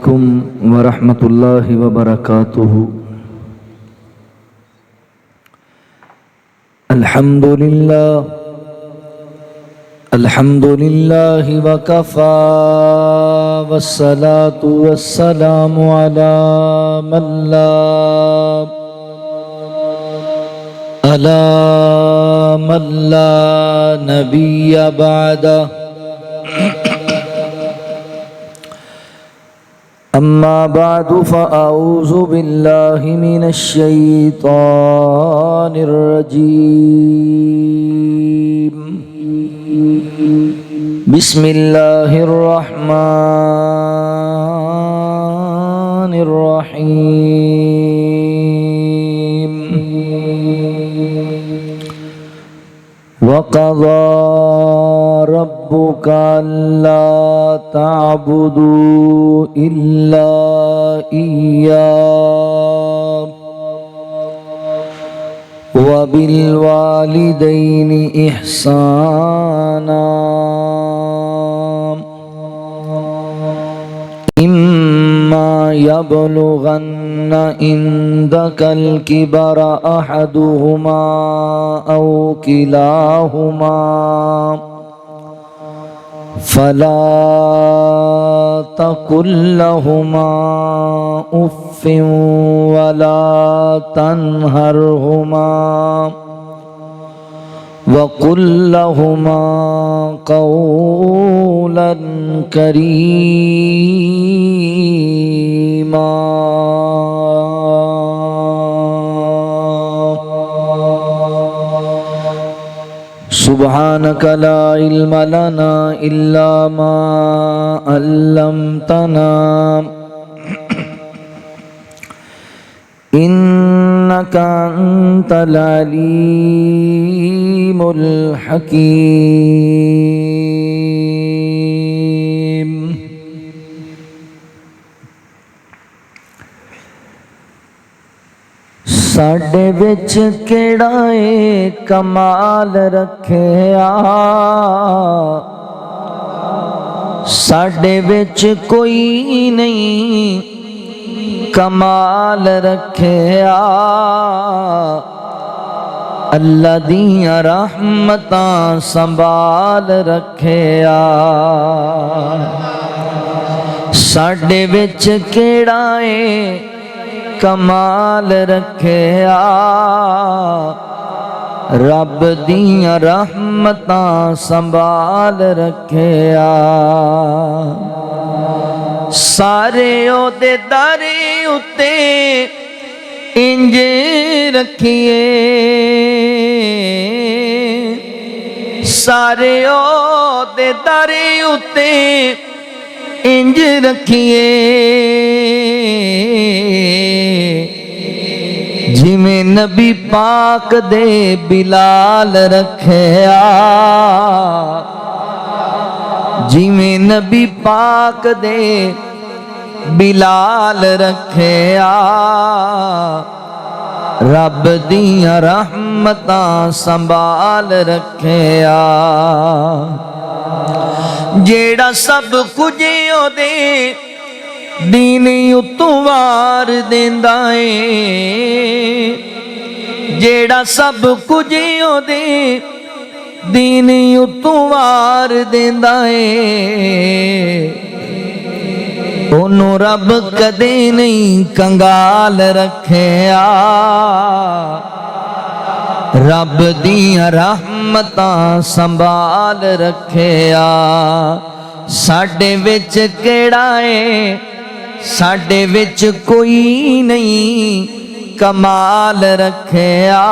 अलैकुम वरहमतुल्लाहि वबरकातुहु। अल्हम्दुलिल्लाह वकफ़ा वस्सलातु वस्सलामु अला मल्ला नबिय्य बअदा। अम्मा बादु फ़अऊज़ु बिल्लाहि मिनश शैतानिर रजीम। बिस्मिल्लाहिर रहमानिर रहीम। वक़ज़ा रब्बुका अल्ला तअबुदू इल्ला इय्याहु व बिल वालिदैनि इहसाना। इम्मा यबलुगन्न इंदकल किबरा अहदुहुमा औ किलाहुमा फला तकुल लहुमा उफ्फिन वला तन्हरहुमा वकुल लहुमा क़ौलन करीमा। सुब्हानक ला इल्म लना इल्ला मा अल्लमतना इन्नका अंतल अलीमुल हकीम। साडे विच केड़ा ए कमाल रखिया, साडे विच कोई नहीं कमाल रखिया। अल्लाह दियां रहमतां संभाल रखिया। साडे विच केड़ा ए कमाल रखिया, रब दियां रहमतां संभाल रखिया। सारे ओदे दरे उत्ते इंज रखिए, सारे ओदे दरे उत्ते इंज रखिए जिमें नबी पाक दे बिलाल रखिया, जिमें नबी पाक दे बिलाल रखिया। रब दियां रहमतां संभाल रखिया। जेड़ा सब कुछ ओदे दीन उत्तों वार देंदा ए, जेड़ा सब कुछ ओदे दीन उत्तों वार देंदा ए, ओनू रब कदे नहीं कंगाल रखिया। रब दियां रहमतां संभाल रखिया। साडे विच केड़ा ए, साडे विच कोई नहीं कमाल रखिया।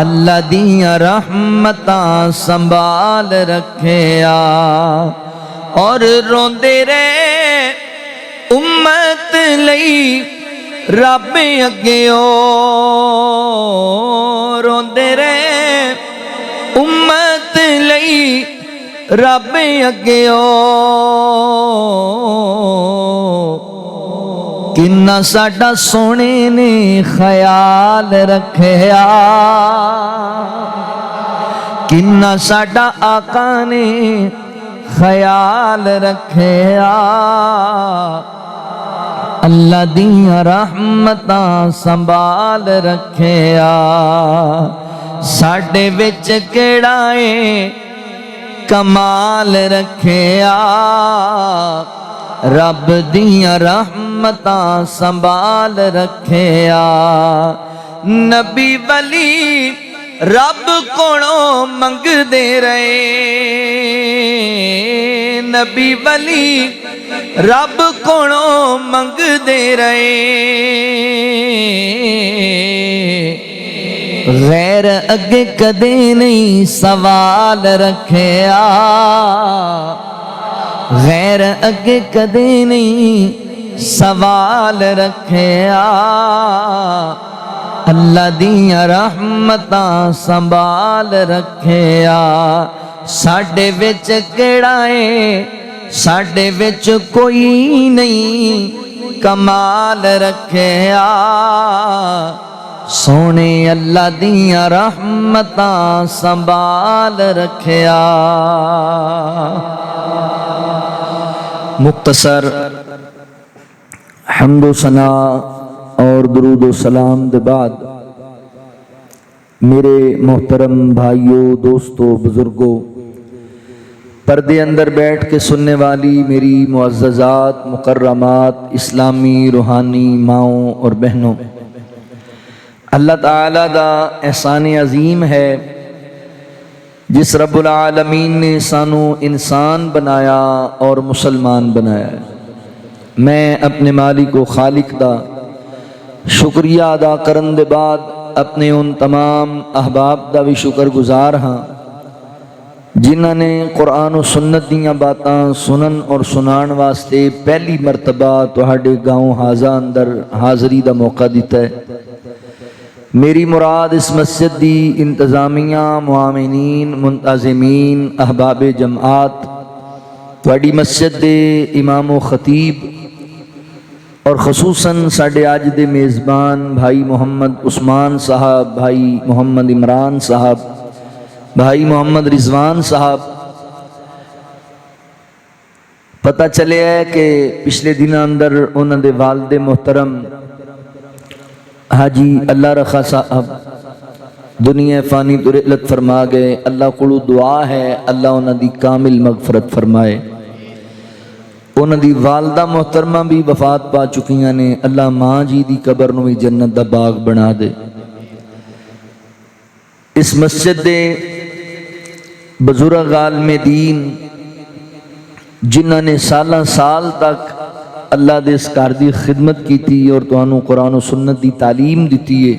अल्लाह दियां रहमतां संभाल रखिया। और रोंदे रहे उम्मत लई रब अगे, ओ रोंदे रहे उम्मत लई रब अगे, ओ किन्ना साडा सोने ने ख्याल रखिया, किन्ना साडा आका ने ख्याल रखिया। अल्लाह दियां रहमतां संभाल रखिया। साडे विच केड़ा है कमाल रखिया। रब दियां रहमतां संभाल रखिया। नबी वली रब कोलों मंगदे रहे। नबी वली रब कोलों मंगदे रहे। गैर अगे कदे नहीं सवाल रखिया। गैर अगे कदे नहीं सवाल रखिया। अल्लाह दियां रहमतां संभाल रखिया। साडे विच केड़ा है साडे विच कोई नहीं कमाल रखिया। सोने अल्लाह दियां रहमतां संभाल रखिया। मुख्तसर हम्दो सना और दुरूद व सलाम के बाद मेरे मोहतरम भाइयों, दोस्तों, बुजुर्गों, पर्दे अंदर बैठ के सुनने वाली मेरी मुअज़्ज़ज़ात, मुकर्रमात, इस्लामी रूहानी माओं और बहनों, अल्लाह ताला दा एहसान अजीम है जिस रब्बुल आलमीन ने सानू इंसान बनाया और मुसलमान बनाया। मैं अपने मालिक व खालिक दा शुक्रिया अदा करन दे बाद अपने उन तमाम अहबाब दा भी शुक्रगुजार हाँ जिन्हां ने कुरान और सुन्नत दीयां बातां सुनन और सुनाण वास्ते पहली मरतबा तुहाडे गाँव हाजा अंदर हाज़री दा मौका दिता है। मेरी मुराद इस मस्जिद दी इंतज़ामिया, मुआमिनीन, मुंतज़िमीन, अहबाब जमात, तुहाडी मस्जिद दे इमाम व खतीब और खसूसन साढ़े अज दे मेज़बान भाई मोहम्मद उस्मान साहब, भाई मोहम्मद इमरान साहब, भाई मोहम्मद रिजवान साहब। पता चले है कि पिछले दिन अंदर उन्होंने दे वालिद मोहतरम हाजी अल्लाह रखा साहब दुनिया फ़ानी तो रहलत फरमा गए। अल्लाह कोलों दुआ है अल्लाह उन्होंने कामिल मगफरत फरमाए। उन्होंने वालदा मोहतरमा भी वफात पा चुकियां ने। अल्लाह माँ जी की कबर नूं भी जन्नत दा बाग बना दे। इस मस्जिद दे बुजुर्ग आलमे दीन जिन्होंने सालां साल तक अल्लाह दे इस घर की खिदमत की और तुहानू कुरान और सुन्नत की तालीम दी है।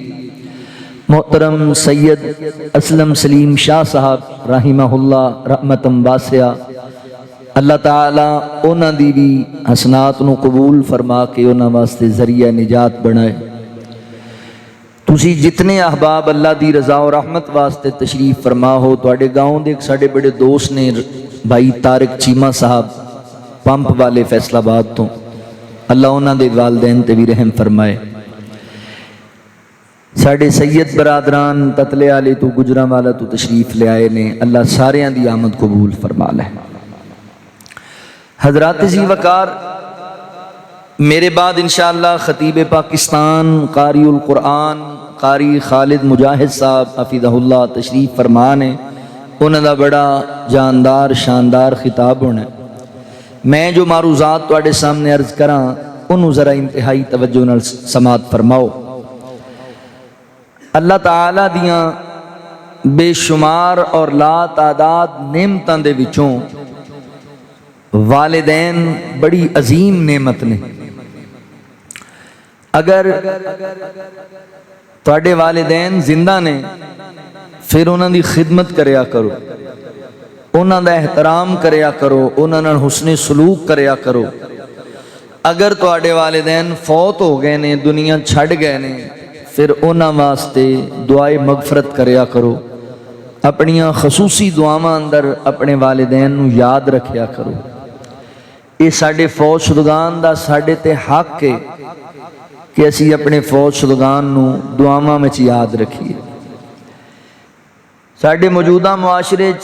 मोहतरम सैयद असलम सलीम शाह साहब रहीमहुल्लाह रहमतम वासिया। अल्लाह ताला उन्हां दी भी हसनात नू कबूल फरमा के उन्हां वास्ते जरिया निजात बनाए। तुसी जितने अहबाब अल्लाह दी रज़ा और रहमत वास्ते तशरीफ फरमा हो। तुहाडे गाँव दे एक साडे बड़े दोस्त ने भाई तारिक चीमा साहब पंप वाले फैसलाबाद तो, अल्लाह उन्हां दे वालदैन ते भी रहम फरमाए। साडे सैयद बरादरान ततले आले तो गुजरांवाला तो तशरीफ ले आए ने। अल्लाह सारियां दी आमद कबूल फरमा ले। हजरात जी वकार, मेरे बाद इंशाअल्लाह खतीब पाकिस्तान कारिउल कुरान कारी खालिद मुजाहिद साहब हफिज़हुल्लाह तशरीफ फरमान है। उन्हां दा बड़ा जानदार शानदार खिताब होना। मैं जो मारूजात तुहाडे सामने अर्ज करा उन्होंने जरा इंतहाई तवज्जो नाल समात फरमाओ। अल्लाह ताला दियां बेशुमार और ला तादाद नेमतां दे विचों वालिदैन बड़ी अजीम नेमत ने। अगर तुहाडे वालिदैन जिंदा ने फिर उन्हां दी खिदमत करया करो, उन्हां दा एहतराम करया करो, उन्हां नाल हुस्ने सलूक करया करो। अगर तुहाडे वालिदैन फौत हो गए ने, दुनिया छड़ गए ने, फिर उन्हां वास्ते दुआए मगफरत करया करो। अपनियां खसूसी दुआवां अंदर अपने वालिदैन नूं याद रखया करो। ये साडे फौजशुदगान दा साडे ते हक है कि असी अपने फौजशुदगान नूं दुआवां विच याद रखिए। साडे मौजूदा मुआशरे च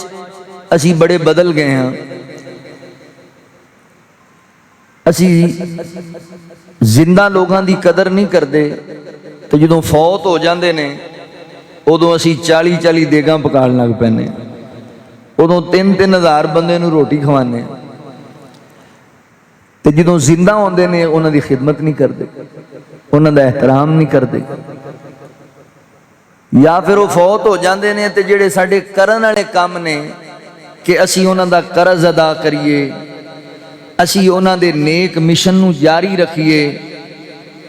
असी बड़े बदल गए हैं। असी जिंदा लोगों की कदर नहीं करते, तो जो फौत हो जाते ने उदों असी 40-40 देगां पकाण लग पैने, उदों 3-3 हज़ार बंदे नूं रोटी खवाने, तो जो जिंदा आउंदे ने उन्हां दी खिदमत नहीं करते, उन्हां दा एहतराम नहीं करते। या फिर वो फौत हो जाते हैं तो जिहड़े साडे करन वाले काम ने कि असी उन्हां दा कर्ज अदा करिए, असी उन्हां दे नेक मिशन नूं जारी रखिए,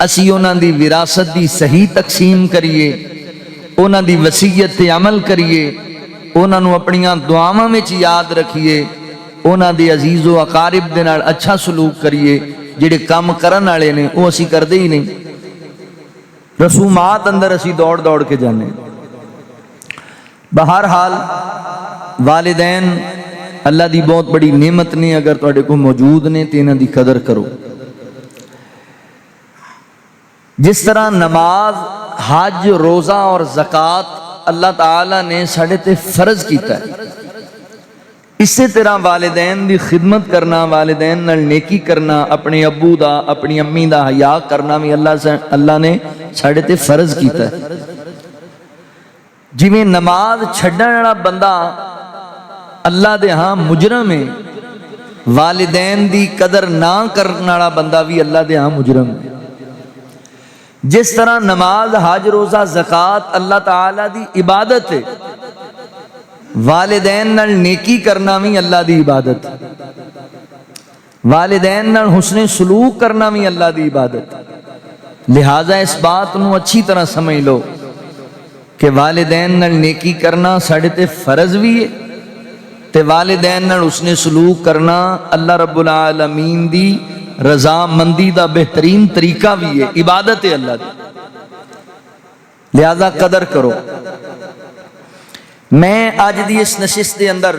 असी उन्हां दी विरासत दी सही तकसीम करिए, उन्हां दी वसीयत ते अमल करिए, उन्हां नूं अपणियां दुआवां विच याद रखिए, उन्हां दे अजीज़ो अकारिब दे नाल अच्छा सलूक करिए। जिहड़े काम करन वाले ने वो असी करदे ही नहीं, रसूमात अंदर असी दौड़ दौड़ के जाने। बहरहाल वालिदैन अल्लाह की बहुत बड़ी नेमत ने, अगर तुहाडे कोल मौजूद ने तो इन्हां दी कदर करो। जिस तरह नमाज, हज, रोज़ा और ज़कात अल्लाह ताला ने साडे ते फर्ज कीता है, इसे तरह वालिदैन की खिदमत करना, वालिदैन नाल नेकी करना, अपने अब्बू दा अपनी अम्मी दा हया करना भी अल्लाह ने साडे ते फर्ज कीता है। जिवें नमाज छड्डण वाला बंदा अल्लाह दे हाँ मुजरम है, वालिदैन दी कदर ना करने वाला बंदा भी अल्लाह दे हाँ मुजरम है। जिस तरह नमाज, हज, रोज़ा, ज़कात अल्लाह ताला दी इबादत है, वालिदैन नाल नेकी करना भी अल्लाह दी इबादत, वालिदैन नाल हुस्ने सलूक करना भी अल्लाह दी इबादत। लिहाजा इस बात नूं अच्छी तरह समझ लो कि वालिदैन नाल नेकी करना साडे ते फर्ज भी है, ते वालिदैन नाल हुस्ने सलूक करना अल्लाह रब्बुल आलमीन दी रजामंदी दा बेहतरीन तरीका भी है, इबादत है अल्लाह दी। लिहाजा कदर करो। मैं आज दी इस नशिस्त के अंदर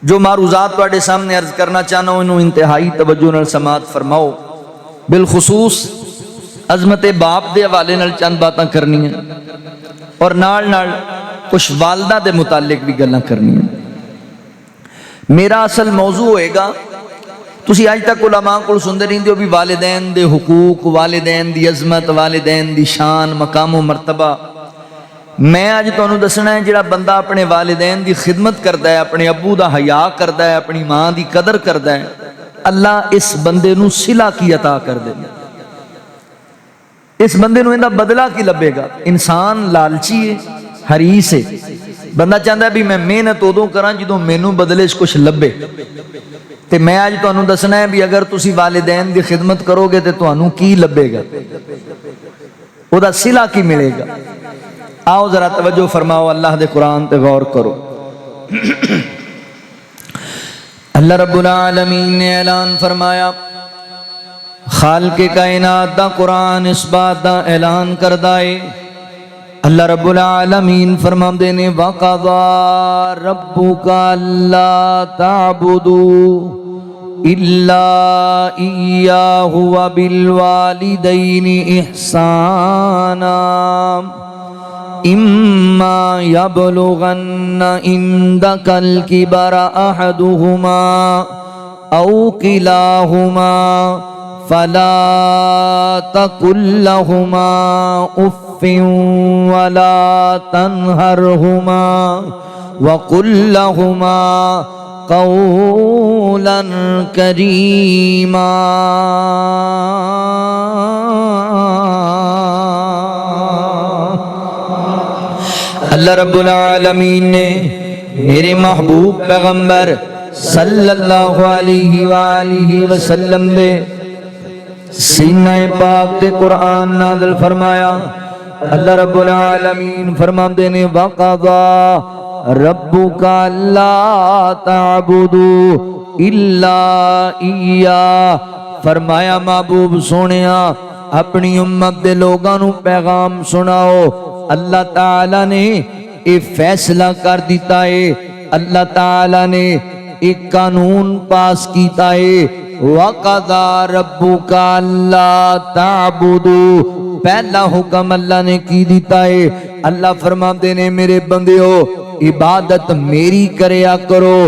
जो मारूजात तुहाडे सामने अर्ज करना चाहना हूं, इन्हूं इंतहाई तवज्जो नाल समात फरमाओ। बिलखुसूस अजमत बाप के हवाले नाल चंद बातां करनियां और नाल नाल कुछ वालदा के मुतालिक भी गल्लां करनियां। मेरा असल मौजू होएगा, तुसी अज तक उलमा कोल सुनदे रहिंदे हो भी वालिदैन दे हुकूक, वालिदैन दी अजमत, वालिदैन दी शान, मकाम मरतबा। मैं अज तुहानूं दसना है, जिहड़ा बंदा अपने वालिदैन की खिदमत करता है, अपने अब्बू का हया करता है, अपनी माँ की कदर करता है, अल्लाह इस बंदे नूं सिला की अता कर देगा। इस बंदे नूं इहदा बदला की लभेगा। इंसान लालची है, हरीस है, बंदा चाहता है भी मैं मेहनत उदों करा जो मैनू बदले कुछ लभे। तो मैं अज तुहानूं दसना है भी अगर तुसी वालिदैन की खिदमत करोगे तो तुहानूं की लभेगा, उहदा सिला की मिलेगा। आओ जरा तवज्जो फरमाओ, अल्लाह दे कुरान ते गौर करो। अल्लाह रब्बुल आलमीन ने ऐलान फरमाया, खालिक़े कायनात दा कुरान इस बात दा ऐलान करदा है। अल्लाह रब्बुल आलमीन फरमांदे ने, वक़ज़ा रब्बुका अल्ला ताबुदू इल्ला इय्याहु व बिल वालिदैनि इहसाना इम्मा यबलुगन्न इंदकल किबरा अहदुहुमा औ किलाहुमा फला तकुल लहुमा उफ्फिन वला तन्हरहुमा वकुल लहुमा कौलन करीमा। अल्लाह रब्बुल आलमीन ने मेरे महबूब पैगंबर सल्लल्लाहु अलैहि वसल्लम दे सीना पाक ते कुरान नाज़िल फरमाया। अल्लाह रब्बुल आलमीन फरमाते ने, वक़ज़ा रब्बुका अल्ला ताबुदू इल्ला इय्या। फरमाया महबूब सोनिया अपनी उम्मत दे लोगां नूं पैगाम सुनाओ। अल्लाह ताला ने एक फैसला कर दिता है, अल्लाह ताला ने एक कानून पास किया है। वक़ज़ा रब्बुका अल्ला ताबुदू, पहला हुक्म अल्लाह ने की दिता है। अल्लाह फरमाते ने, मेरे बंदियो इबादत मेरी करया करो,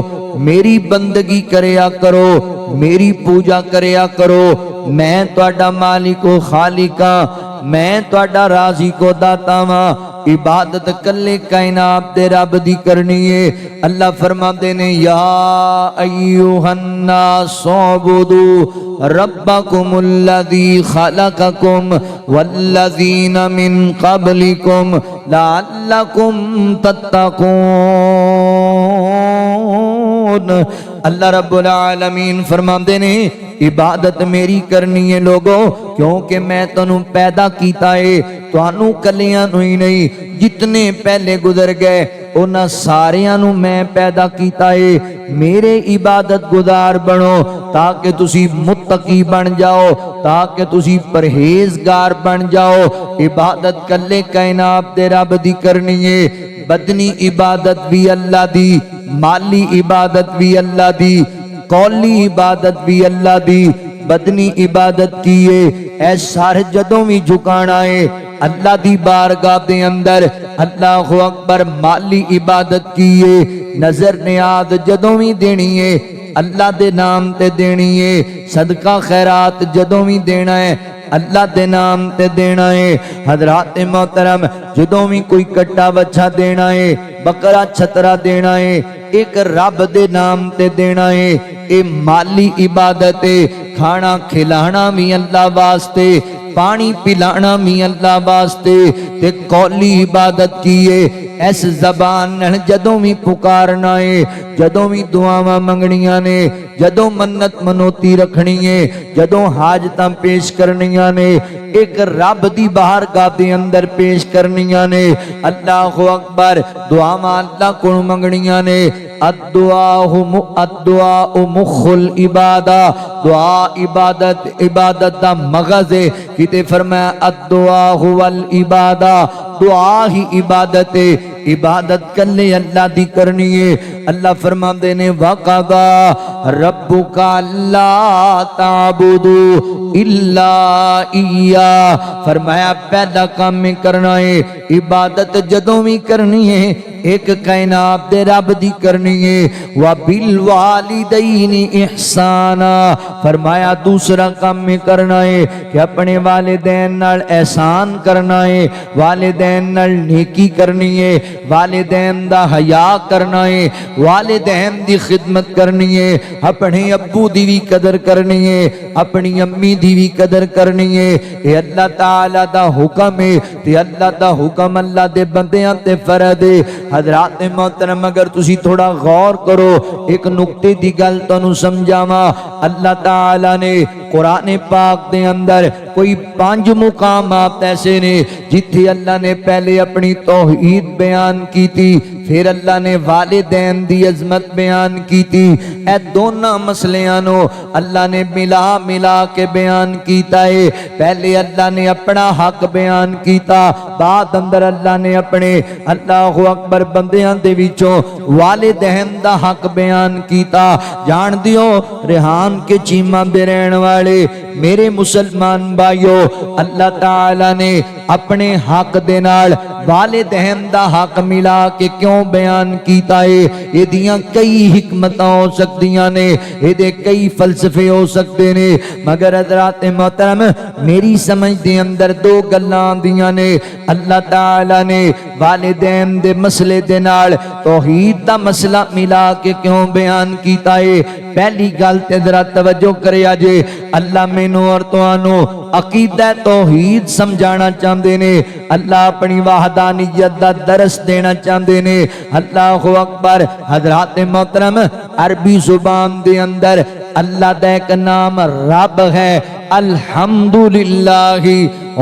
मेरी बंदगी करया करो, मेरी पूजा करया करो। मैं तुहाडा मालिक ओ खालिक हां, मैं तुहाडा राज़िक ओ दाता वां। इबादत कल्ले कायनात दे रब दी करनी है। अल्लाह फरमाते ने या अय्युहन्नास उबुदू रब्बकुमुल्लज़ी खलक़कुम वल्लज़ीना मिन क़ब्लिकुम लअल्लकुम तत्तकून। अल्लाह रब्बुल आलमीन फरमाते ने इबादत मेरी करनी है लोगो, क्योंकि मैं तुहानू पैदा कीता है। तुहानू कलियां नू ही नहीं, जितने पहले गुजर गए उन्हां सारियां नू मैं पैदा कीता है। मेरे इबादत गुजार बनो ताकि तुसी मुत्तकी बन जाओ, ताकि तुसी परहेजगार बन जाओ। इबादत कल्ले कायनात दे रब दी करनी है। बदनी इबादत भी अल्लाह दी, माली इबादत भी अल्लाह दी, कौली इबादत भी अल्लाह दी। बदनी इबादत की है ऐ सारे जदों भी झुकाना है अल्लाह दी बारगाह दे अंदर। अल्लाहु अकबर। माली इबादत की है नजर नियाज जदों भी देनी है अल्लाह दे नाम ते देनी है। सदका खैरात जदों भी देना है अल्लाह दे नाम ते देना है। हजरात मोहतरम जदों भी कोई कट्टा बच्चा देना है, बकरा छतरा देना है, एक रब दे नाम ते देना है। ये माली इबादत है। खाना खिलाना भी अल्लाह वास्ते, पानी पिलाना भी अल्लाह वास्ते। ते कौली इबादत की है इस जबान नाल जदों भी पुकारना है, जदों भी दुआवां मंगनियां ने, जदों मन्नत मनोती रखनी है, जदों हाजतां पेश करनियां ने, एक रब दी बारगाह दे अंदर पेश करनियां ने। अल्लाहु अकबर। दुआवां अल्लाह को मंगनियां ने। अद्दुआ मुखुल इबादा। दुआ इबादत, इबादत दा मगज़ है। किते फरमाया अद्दुआ हुवल इबादा, दुआ ही इबादत है। इबादत कल्ले अल्लाह दी करनी है। अल्लाह फरमाते ने वक़ज़ा रब्बुका अल्ला ताबुदू इल्ला इय्या। फरमाया पहला काम में करना है इबादत जदों भी करनी है एक कायनात दे रब दी करनी है। व बिल वालिदैनी इहसाना। फरमाया दूसरा काम में करना है कि अपने वालिदैन नाल एहसान करना है, वालिदैन नाल नेकी करनी है, वालिदैन दा हया करना है, वालिदैन दी खिदमत करनी है, अपने अब्बू दी भी कदर करनी है, अपनी अम्मी दी भी कदर करनी है। ये अल्लाह ताला दा हुक्म है ते अल्लाह दा हुक्म अल्लाह दे बंदियां ते फर्ज है। हजरात मोहतरम अगर तुसी थोड़ा गौर करो एक नुक्ते दी गल तुहानू समझावां। अल्लाह ताला ने कुरान पाक दे अंदर कोई 5 मुकामात ऐसे ने जिथे अल्लाह ने पहले अपनी तौहीद बयान की थी, फिर अल्लाह ने वालिदैन दी अजमत बयान की थी। ए दोनों मसलियां नो अल्लाह ने मिला मिला के बयान कीता है। पहले अल्लाह ने अपना हक बयान कीता, बाद अंदर अल्लाह ने अपने अल्लाहु अकबर बंदियां दे विचों वालिदैन दा हक बयान कीता। जान दियो रेहान के चीमा दे रहने वाले मेरे मुसलमान भाइयों, अल्लाह ताला ने अपने हक दे नाल वालिदैन दा हक मिला के क्यों बयान कीता है। इहदियां कई हिकमतां हो सकदियां ने, इहदे कई फलसफे हो सकते ने, मगर हज़रात मोहतरम मेरी समझ दे अंदर 2 गल्लां आंदियां ने। अल्लाह ताला ने वालिदैन दे मसले दे नाल तौहीद दा मसला मिला के क्यों बयान कीता है। पहली गल ते जरा तवज्जो करिया जे, अल्लाह मैनू और तुहानू अकीदा तौहीद समझाना चाहते ने, अल्लाह अपनी वहदानियत दा दरस देना चाहते ने। अल्लाहु अकबर। हज़रात मोहतरम अरबी जुबान दे अंदर अल्लाह दा एक नाम रब है, अल्हम्दुलिल्लाहि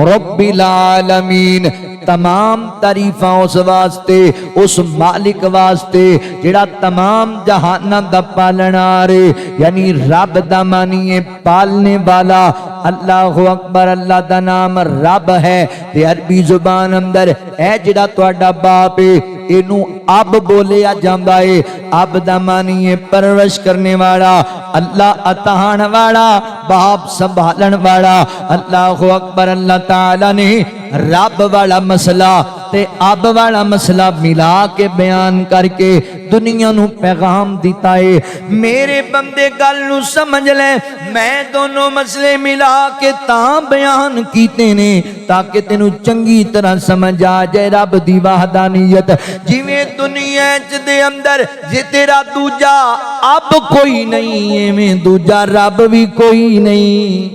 रब्बिल आलमीन। तमाम तारीफा उस वास्ते, उस मालिक वास्ते जेड़ा तमाम जहाना दा पालनहार यानी रब दा मानिए पालने वाला। अल्लाहु अकबर। अल्लाह दा नाम रब है ते अरबी जुबान अंदर ए जेड़ा तुहाडा बाप है इनू अब बोलिया जांदा है। अब दा मानिए परवरिश करने वाला, अल्लाह अताहन वाला, बाप संभालन वाला। अल्लाहु अकबर। अल्लाह ताला ने रब वाला मसला ते अब वाला मसला मिला के बयान करके दुनिया नू पैगाम दिता है। मेरे बंदे गल नू समझ ले, मैं दोनों मसले मिला के तां बयान कीते ने ताकि तेनू चंगी तरह समझ आ जाए रब दी वहदानियत। जिवें दुनिया च दे अंदर जे तेरा दूजा अब कोई नहीं, एवें दूजा रब भी कोई नहीं।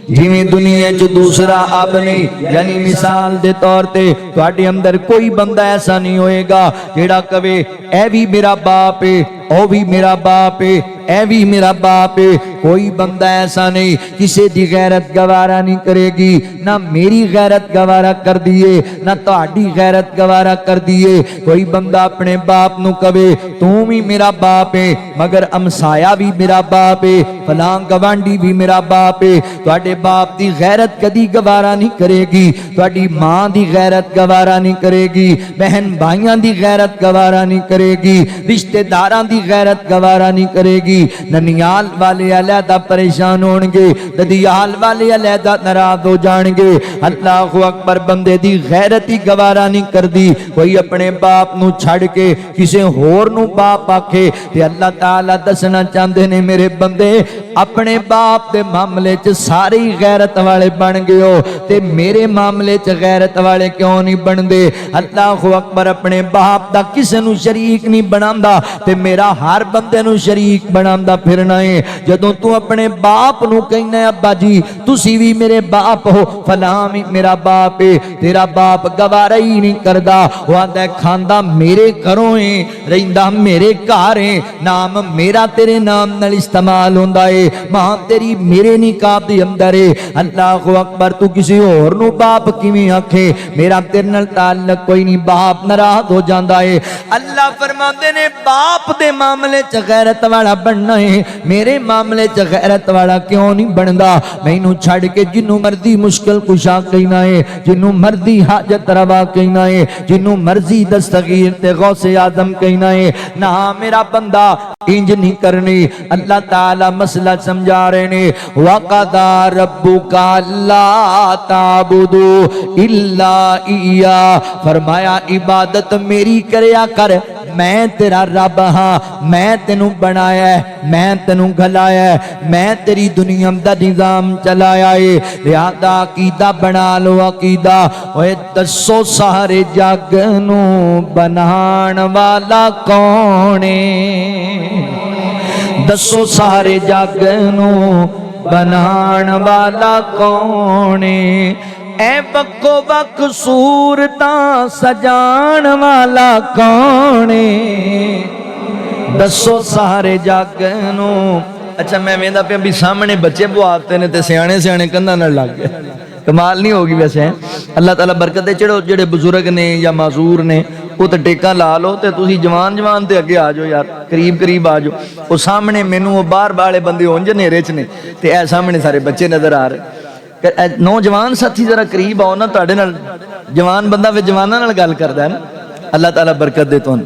जिवें दुनिया च दूसरा अब नहीं, यानी मिसाल दे तौर ते तुहाडे अंदर कोई बंदा ऐसा नहीं होएगा जेड़ा कवे ऐ भी मेरा बाप है, ओ भी मेरा बाप है, ऐ भी मेरा बाप है। कोई बंदा ऐसा नहीं, किसी दी गैरत गवारा नहीं करेगी, ना मेरी गैरत गवारा कर दिए ना तुहाडी गैरत गवारा कर दिए। कोई बंदा अपने बाप नू कवे तू भी मेरा बाप है, मगर अमसाया भी मेरा बाप है, फलां गवांडी भी मेरा बाप है। तुहाडे बाप दी गैरत कदी गवारा नहीं करेगी, तुहाडी मां दी गैरत गवारा नहीं करेगी, बहन भाइयां दी गैरत गवारा नहीं करेगी, रिश्तेदारां दी गैरत गवारा नहीं करेगी। ननियाल वाले अलहदा परेशान होंगे, ददियाल वाले अलहदा नाराज हो जाएंगे। अल्लाहु अकबर, बंदे दी गैरत ही गवारा नहीं करदी। कोई अपने बाप नू छड़ के किसी होर नू बाप आखे ते अल्लाह ताला दसना चाहते ने मेरे बंदे अपने बाप दे मामले च सारे ही गैरत वाले बन गए हो ते मेरे मामले च गैरत वाले क्यों नहीं बनते। अल्लाहु अकबर, अपने बाप दा किसी नू शरीक नहीं बनांदा ते मेरा हर बंदे नू शरीक बनांदा फिरना है। जदों तू अपने बाप नू कहना अब्बा जी तुसी भी मेरे बाप हो, फलां भी मेरा बाप है, तेरा बाप गवारा ही नहीं करदा। वो आंदा खांदा मेरे घरों है, रहिंदा मेरे घर है, नाम मेरा तेरे नाम नाल इस्तेमाल होंदा है, मां तेरी मेरे निकाह दे अंदर है। अल्लाहु अकबर, तू किसी होर नू बाप किवें आखे, मेरा तेरे नाल ताल्लुक कोई नहीं, बाप नाराज हो जांदा है। अल्लाह फरमांदे ने बाप दे मामले च गैरत वाला बनना है, मेरे मामले च गैरत वाला क्यों नहीं बनता। मैनू छड़ के जिन्नू मर्जी मुश्किल कुशा कहना है, जिन्नू मर्जी हाजत रवा कहना है, जिन्नू मर्जी दस्तगीर ते गौसे आदम कहना है, ना मेरा बंदा इंज नहीं करनी। अल्लाह ताला मसला समझा रहे ने, वक़दा रब्बुका अल्ला ताबुदू इल्ला इय्या, फरमाया इबादत मेरी करया कर, मैं तेरा रब हाँ, मैं तेनू बनाया है, मैं तेनू गलाया है, मैं तेरी दुनिया दा निजाम चलाया है। लिहाजा अकीदा बना लो अकीदा। ओए दसो सारे जग नू बनाण वाला कौन है, दसो सारे जग नू बनाण वाला कौन है। ऐ बक्को बक सूरता सजान वाला कौन है, दसो सारे जग नू। अच्छा मैं वेंदा पिया भी सामने बच्चे बुआते ने ते सियाने सियाने कंधां नाल लग गए, कमाल नहीं होगी वैसे है। अल्लाह ताला बरकत दे। चढ़ो जेड़े बुजुर्ग ने या माजूर ने वो तो टेका ला लो, तो तुसी जवान जवान ते अगे आ जाओ यार, करीब करीब आ जाओ। वो सामने मैनू वो बाहर वाले बंदे उंज नेरे च ने ते ऐ सामने सारे बच्चे नजर आ रहे। नौजवान साथी जरा करीब आओ ना, तुहाडे नाल जवान बंदा वे जवाना नाल गल करदा है ना। अल्लाह ताला बरकत दे तुहानू।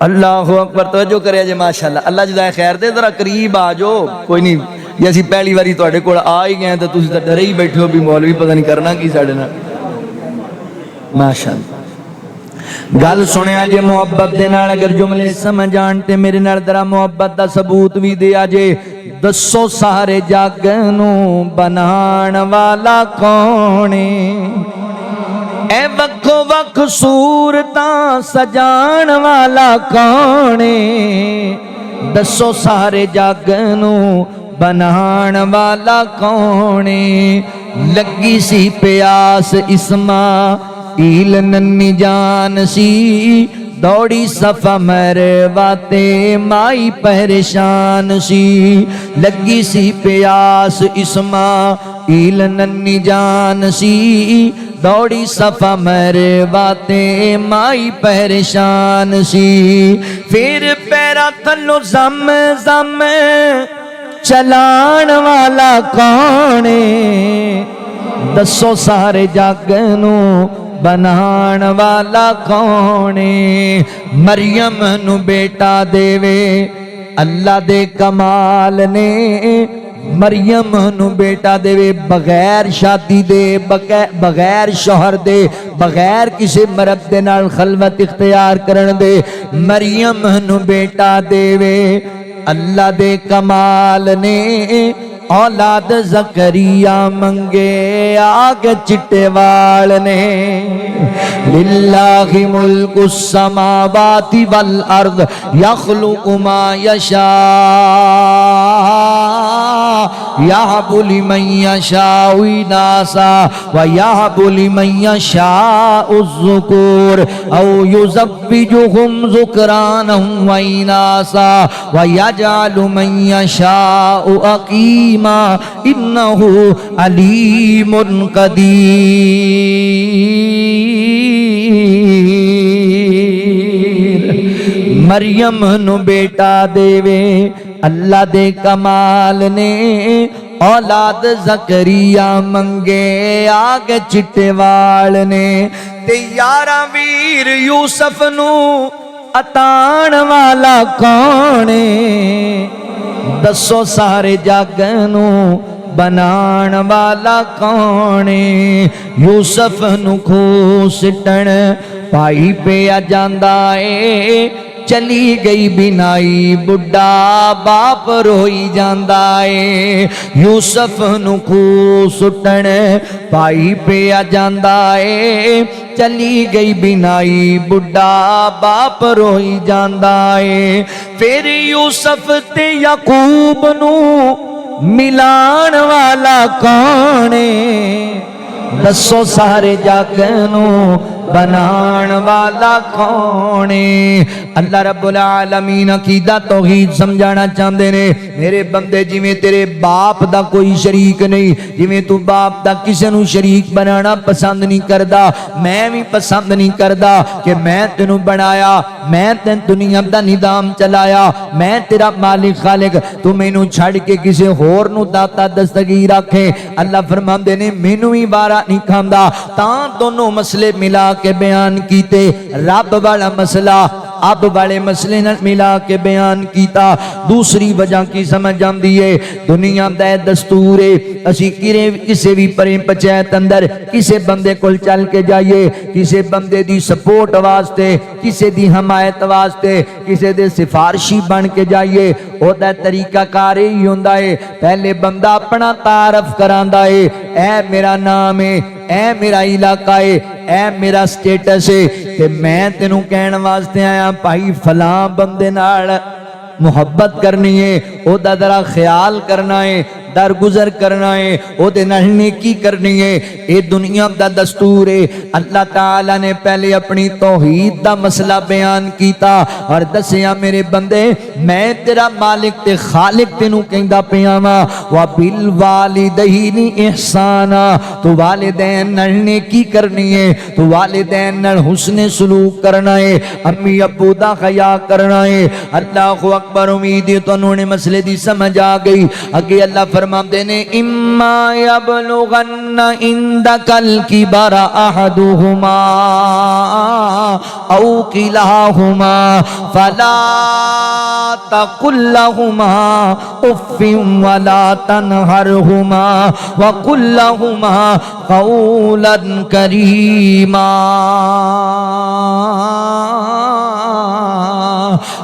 अल्लाहु अकबर, तवज्जो करे जे माशाअल्लाह, अल्लाह जदा खैर दे, जरा करीब आ जाओ। कोई नहीं जे असीं पहली बारी तुहाडे कोल आ ही गए तो तुसीं तां डरे ही बैठे हो भी मौलवी पता नहीं करना की साडे नाल। माशाअल्लाह, गल सुनिया जे मुहब्बत दे नाल, अगर जुमले समझ आण ते मेरे नाल जरा मुहब्बत दा सबूत भी दिया जे। दसो सारे जग नू बनाण वाला कौन है, ऐ वक्खो वक्ख सूरतां सजाण वाला कौन है, दसो सारे जग नू बनाण वाला कौन है। लगी सी प्यास इस्माइल नन्नी जान सी, दौड़ी सफा मरवाते माई परेशान सी। लगी सी प्यास इस्माइल नन्नी जान सी, दौड़ी सफा मरवाते माई परेशान सी। फिर पैरा थल्लो जम जम चलान वाला कौन है, दसो सारे जग नू बनाण वाला कौन है। मरियम नू बेटा देवे अल्लाह दे कमाल ने, मरियम नू बेटा देवे बगैर शादी दे, बगैर शोहर दे, बगैर किसी मर्द दे नाल खलवत इख्तियार करन दे मरियम नू बेटा देवे। अल्लाह दे कमाल ने औलाद ज़करिया मंगे आगे चिट्टे वाल ने। लिल्लाहि मुल्कु समावाति वल अर्द यख्लुकु मा यशा यहबु लिमन यशाउ इनासा व यहबु लिमन यशाउ ज़ुकुर औ युज़व्विजुहुम ज़ुक्रानन व इनासा व यजअलु मन यशाउ अकीमा इन्नहु अलीमुन कदीर। मरियम नू बेटा देवे अल्लाह दे कमाल ने औलाद ज़करिया मंगे आगे चिट्टे वाल ने। ते यारा वीर यूसुफ नू अताण वाला कौन है? दसो सारे जग नू बनाण वाला कौन है? यूसुफ नू खूह सिटण पाई पिया जांदा ए, चली गई बिनाई बुढ़ा बाप रोई जांदा ए। यूसुफ नू खूह सुटण पाई पिया जांदा ए, चली गई बिनाई बुढ़ा बाप रोई जांदा ए। फिर यूसुफ ते याकूब नू मिलाण वाला कौन है? दसो सारे जग नू बनाण वाला कौन है? अल्लाह रब्बुल आलमीन अकीदा तौहीद समझाना चाहते ने। मेरे बंदे जिवें तेरे बाप दा कोई शरीक नहीं, जिवें तू बाप दा किसी नू शरीक बनाना पसंद नहीं करदा, मैं भी पसंद नहीं करदा कि मैं तेनू बनाया, मैं तेन दुनिया दा निजाम चलाया, मैं तेरा मालिक खालिक, तू मैनू छड़ के किसी होर नू दाता दस्तगीर आखे। अल्लाह फरमांदे ने मैनू ही वारा नहीं खांदा। तां दोनों मसले मिला के बयान कीते। रब वाला मसला अब वाले मसले न मिला के बयान किया। दूसरी वजह की समझ आती है, दुनिया का दस्तूर है असी किसी भी परे पंचायत अंदर किसी बंदे को चल के जाइए, किसी बंदे की सपोर्ट वास्ते, किसी की हमायत वास्ते, किसी दे सिफारशी बन के जाइए, ओदा तरीका कार ही होंदा है। पहले बंदा अपना तारफ करांदा है, ऐ मेरा नाम है, ऐ मेरा इलाका है, ऐ मेरा स्टेटस है, ते मैं तेनू कहने वास्ते आया भाई फलां बंदे नाल मुहब्बत करनी है, ओदा जरा ख्याल करना है, दरगुजर करना है, ओदे नाल नेकी करनी है। ये दुनिया का दस्तूर है। अल्लाह ताला ने पहले अपनी तौहीद दा मसला बयान किया और दसिया मेरे बंदे मैं तेरा मालिक ते खालिक तेनू कहंदा पिया वा, वा बिल वालिदैनी इहसाना, तू वालिदैन नाल नेकी करनी है, तू वालिदैन नाल हुस्ने सलूक करना है, अम्मी अब्बू दा खया करना है। अल्लाहु अकबर। उम्मीद है तुहानू ने मसले दी समझ आ गई। अगे अल्लाह फरमाते ने इम्मा यबलुगन्ना इंदकल किबरा अहदुहुमा औ किलाहुमा फला तकुल लहुमा उफ्फिन वला तनहरहुमा वकुल लहुमा कौलन करीमा।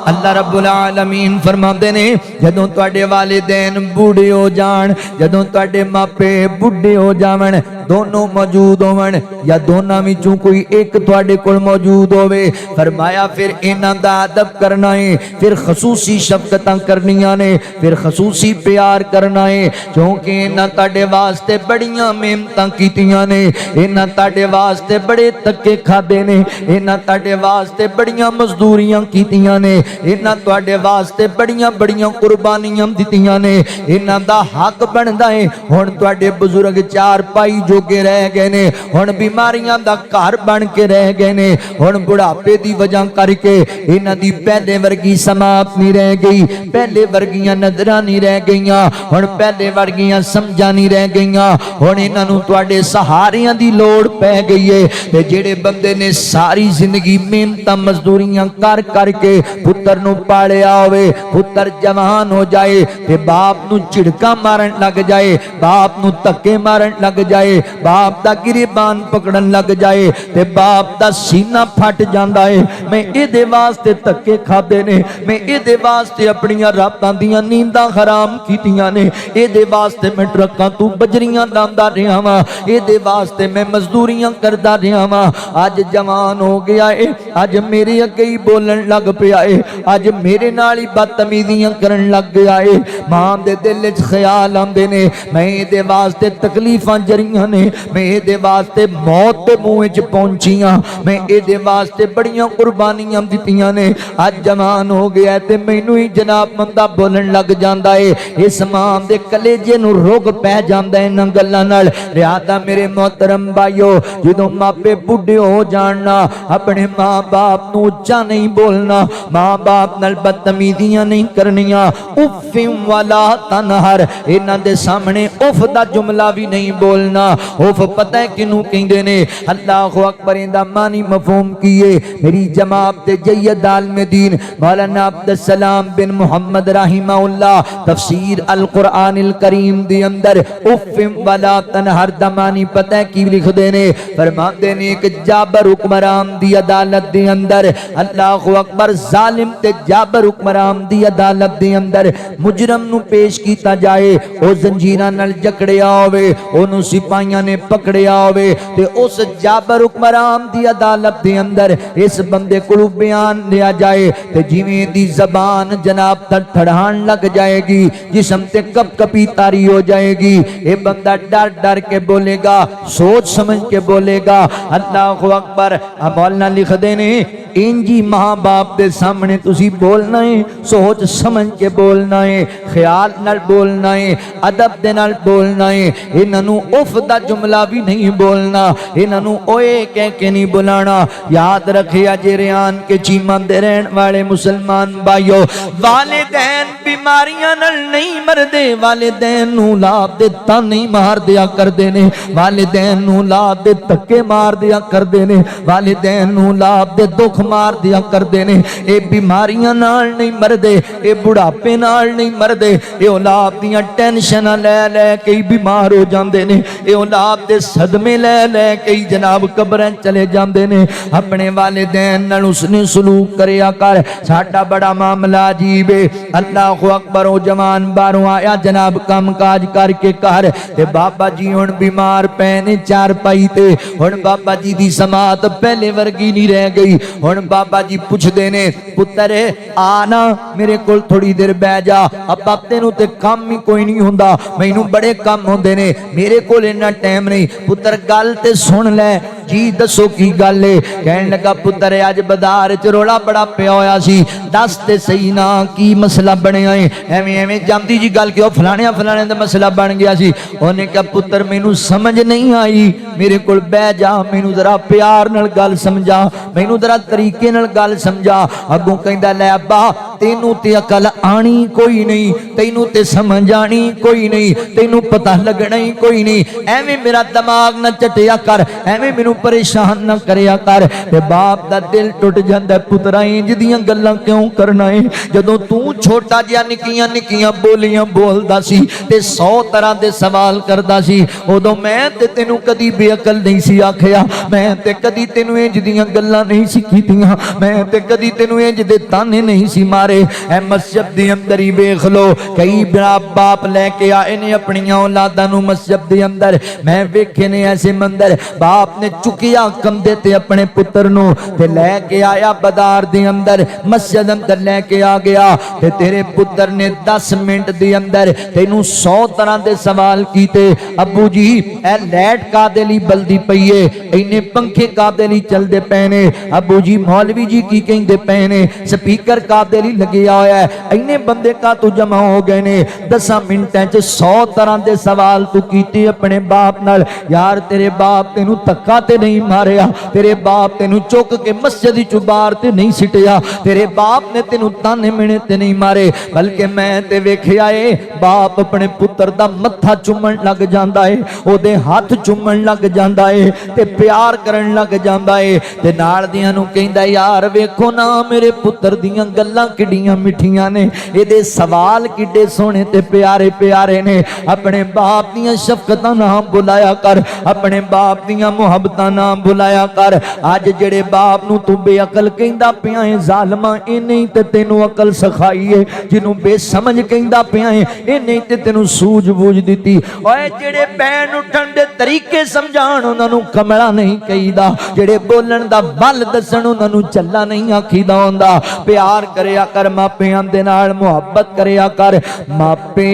अल्लाह रब्बुल आलमीन फरमाते ने जदों तुहाडे वालिदैन बूढ़े हो जान, जदों तुहाडे मापे बूढ़े हो जावन, दोनों मौजूद होवन या दोनों विचों कोई एक तुहाडे कोल मौजूद होवे, फरमाया फिर इन्हां दा अदब करना है, फिर खसूसी शफकतां करनियां ने, फिर खसूसी प्यार करना है, क्योंकि इन्हां तुहाडे वास्ते बड़ियां मेहनतां कीतियां ने, इन्हां तुहाडे वास्ते बड़े धक्के खादे ने, इन्हां तुहाडे वास्ते बड़ियां मजदूरियां कीतियां ने, इन्हां तुहाडे वास्ते बड़ियां बड़ियां कुर्बानियां दित्तियां ने। इन्हां दा हक बनदा है हुण तुहाडे बुजुर्ग चार पाई जो जोगे रह गए ने, हुण बीमारियां दा घर बन के रह गए ने। हुण बुढ़ापे दी वजह करके इन्हां दी पहले वर्गी समाप्त नहीं रह गई, पहले वर्गियां नजरां नहीं रह गईयां, हुण पहले वर्गियां समझां नहीं रह गईयां। हुण इन्हां नूं तुहाडे सहारियां दी लोड़ पै गई है। ते जेड़े बंदे ने सारी जिंदगी मेहनतां मजदूरियां कर करके पुत्तर नूं पालिया होवे, पुत्तर जवान हो जाए ते बाप नूं झिड़का मारन लग जाए, बाप नूं धक्के मारन लग जाए, बाप दा गिरेबान पकड़न लग जाए ते बाप दा सीना फट जांदा है। मैं इहदे वास्ते धक्के खादे ने, मैं इहदे वास्ते अपनियां रातां दियां नींदां हराम कीतियां ने, इहदे वास्ते मैं ट्रकां तों बजरियां लांदा रहा वां, इहदे वास्ते मैं मजदूरियां करदा रहा वां। अज जवान हो गया है, अज मेरे अगे ही बोलन लग पिया है, अज मेरे नाल ही बदतमीजियां करन लग गया है। मां दे दिल च ख्याल आंदे ने, मैं इहदे वास्ते तकलीफां जरियां ने, मैं इहदे वास्ते मौत दे मुंह च पहुंचियां, मैं इहदे वास्ते बड़ियां कुर्बानियां दित्तियां ने। अज जवान हो गया ते मैनू ही जनाब बंदा बोलन लग जांदा है। इस मां दे कलेजे नूं रोग पै जांदा है इन्हां गल्लां नाल। लिहाजा मेरे मोहतरम भाईओ, जदों मापे बुढ़े हो जाना, अपने मां बाप नूं उच्चा नहीं बोलना, मां बाप नाल बदतमीजियां नहीं करनियां। उफ़िम वाला तनहर, इन्हां दे सामने उफ दा जुमला भी नहीं बोलना। उफ पता है किनू कहंदे ने? अल्लाहु अकबर दा मानी मफहूम कीए मेरी जमात दे जय्यद आलम दीन मौलाना अब्दुल सलाम बिन मुहम्मद रहिमहुल्लाह तफसीर अल कुरान अल करीम दे अंदर उफ़िम वाला तनहर दा मानी पता है की लिखदे ने? फरमाते ने एक जाबर हुक्मरान दी अदालत दे अंदर, अल्लाहु अकबर, जालिम ते जाबर हुक्मरान दी अदालत दे अंदर मुजरम नूं पेश कीता जाए, ओ जंजीरां नाल जकड़िया होवे, ओनू सिपाहियां ने पकड़िया होवे ते उस जाबर हुक्मरान दी अदालत दे अंदर इस बंदे कोलों बयान लिया जाए ते जिवें दी जबान जनाब थड़थड़ान लग जाएगी, जिस्म ते कपकपी तारी हो जाएगी। ये बंदा डर डर के बोलेगा, सोच समझ के बोलेगा। अल्लाहु अकबर। मौलाना लिखदे ने इंजी मां बाप दे सामने तुसी बोलना है, सोच समझ के बोलना है, ख्याल नाल बोलना है, अदब दे नाल बोलना है। इन्हां नूं उफ दा जुमला भी नहीं बोलना, इन्हां नूं ओए कह के नहीं बुलाना। याद रखिया जेरियान के चीमा दे रहन वाले मुसलमान भाइयों, वालिदैन बीमारियां नाल नहीं मरदे, वालिदैन नूं लाभ दे ताने मार दिया करदे ने, वालिदैन नूं लाभ दे धक्के मार दिया करदे ने, वालिदैन नूं लाभ दे दुख मार दिया करदे ने। ये बीमारियां नाल नहीं मरदे, ये बुढ़ापे नाल नहीं मरदे, ये औलाद दियां टेंशनां लै लै के बीमार हो जांदे ने, ये औलाद दे सदमे लै लै के जनाब कब्रां चले जांदे ने। अपने वालिदैन नाल उसने सलूक करिया कर। साडा बड़ा मामला अजीब है। अल्लाहु अकबर। ओ जवान बाहरों आया जनाब काम काज करके घर ते बाबा जी हुण बीमार पै ने चार पाई ते। हुण बाबा जी दी समात पहले वर्गी नहीं रह गई। हुण बाबा जी पुछदे ने, पुत्तर आ ना मेरे कोल थोड़ी देर बह जा, अब्बा तेनू ते काम ही कोई नहीं हुंदा, मैनू बड़े काम होंदे ने, मेरे कोल इन्ना टाइम नहीं। पुत्तर गल ते सुन लै जी, दसो की गल है? कहन लगा पुत्तर अज बाजार च रोला बड़ा पिया होया सी, दस ते सही ना की मसला बनया है? एवें एवें जांदी जी गल कि फलाणिया फलाणे दा मसला बन गया सी। उन्हें कहा पुत्तर मैनू समझ नहीं आई, मेरे कोल बह जा, मैनू जरा प्यार नाल गल समझा, मैनू जरा तरीके नाल गल समझा। अगों कहंदा लै अब्बा तेनू ते अकल आनी कोई नहीं, तेनू ते समझ आनी कोई नहीं, तेनू पता लगना ही कोई नहीं, एवें मेरा दिमाग न चटिया कर, एवें मैनू परेशान न करिया कर। ते बाप दा दिल टुट जांदा, पुत्रा इंज दियां गल्लां क्यों करना है? जदों तू छोटा जिहा निक्कियां निक्कियां बोलियां बोलदा सी ते 100 तरह दे सवाल करदा सी, उदों मैं ते तेनू कदी बेअकल नहीं सी आखिया, मैं ते कदी तेनू इंज दियां गल्लां नहीं सी कीतियां, मैं ते कदी तेनू इंज दे ताने नहीं सी मारे। ए मस्जिद दे अंदर ही वेख लो, कई बाप लैके आए ने अपनियां औलादां नू मस्जिद दे अंदर। मैं वेखे ने ऐसे मंदिर, बाप ने चुकिया कंधे ते अपने पुत्र नू ते लैके आया बाजार दे अंदर, मस्जिद अंदर लैके आ गया ते तेरे पुत्र ने 10 मिनट दे अंदर तेनू 100 तरह दे सवाल कीते। अबू जी ए लाइट कादे लई बलदी पई है, इन्ने पंखे कादे लई चलदे पए ने, अबू जी मौलवी जी की कहंदे पए ने, स्पीकर कादे लई लगिया होया है। इन्ने बंदे का तू जमा हो गए ने 10 मिनटां च 100 तरह के सवाल तू कीते अपने बाप नाल। यार तेरे बाप तेनू धक्का ते नहीं मारिया, तेरे बाप तेनू चुक के मस्जिद चों बाहर ते नहीं सिटिया, तेरे बाप ने तेनू ताने मिने ते नहीं मारे, बल्कि मैं ते वेखिया है बाप अपने पुत्र दा मत्था चुम्मन लग जांदा है, ओदे हाथ चुम्मन लग जांदा है ते प्यार करन लग जांदा है ते नाल दियां नू कहंदा यार वेखो ना मेरे पुत्र दियां गल्लां किड्डियां मिठियां ने, इहदे सवाल किड्डे सोहणे ते प्यारे प्यारे ने। अपने बाप दियां शफकतां नाम बुलाया कर, अपने बाप दियां मुहब्बतां नाम बुलाया कर। अज जेड़े बाप नू तू बेअकल कहंदा पिया है जालमा, इन्हें ही ते तेनू अकल सिखाई है, जिन्हों बेसमझ कहंदा पिया है इन्हें ही ते तेनू सूझ-बूझ दिती। ओए जेड़े पैन उठन दे तरीके समझाण उन्हां नू कमला नहीं कहीदा, जेड़े बोलन दा बल दसन उन्हां नू चल्ला नहीं आखीदा हुंदा। प्यार करया कर मापियां दे नाल, मुहब्बत करया कर। मापे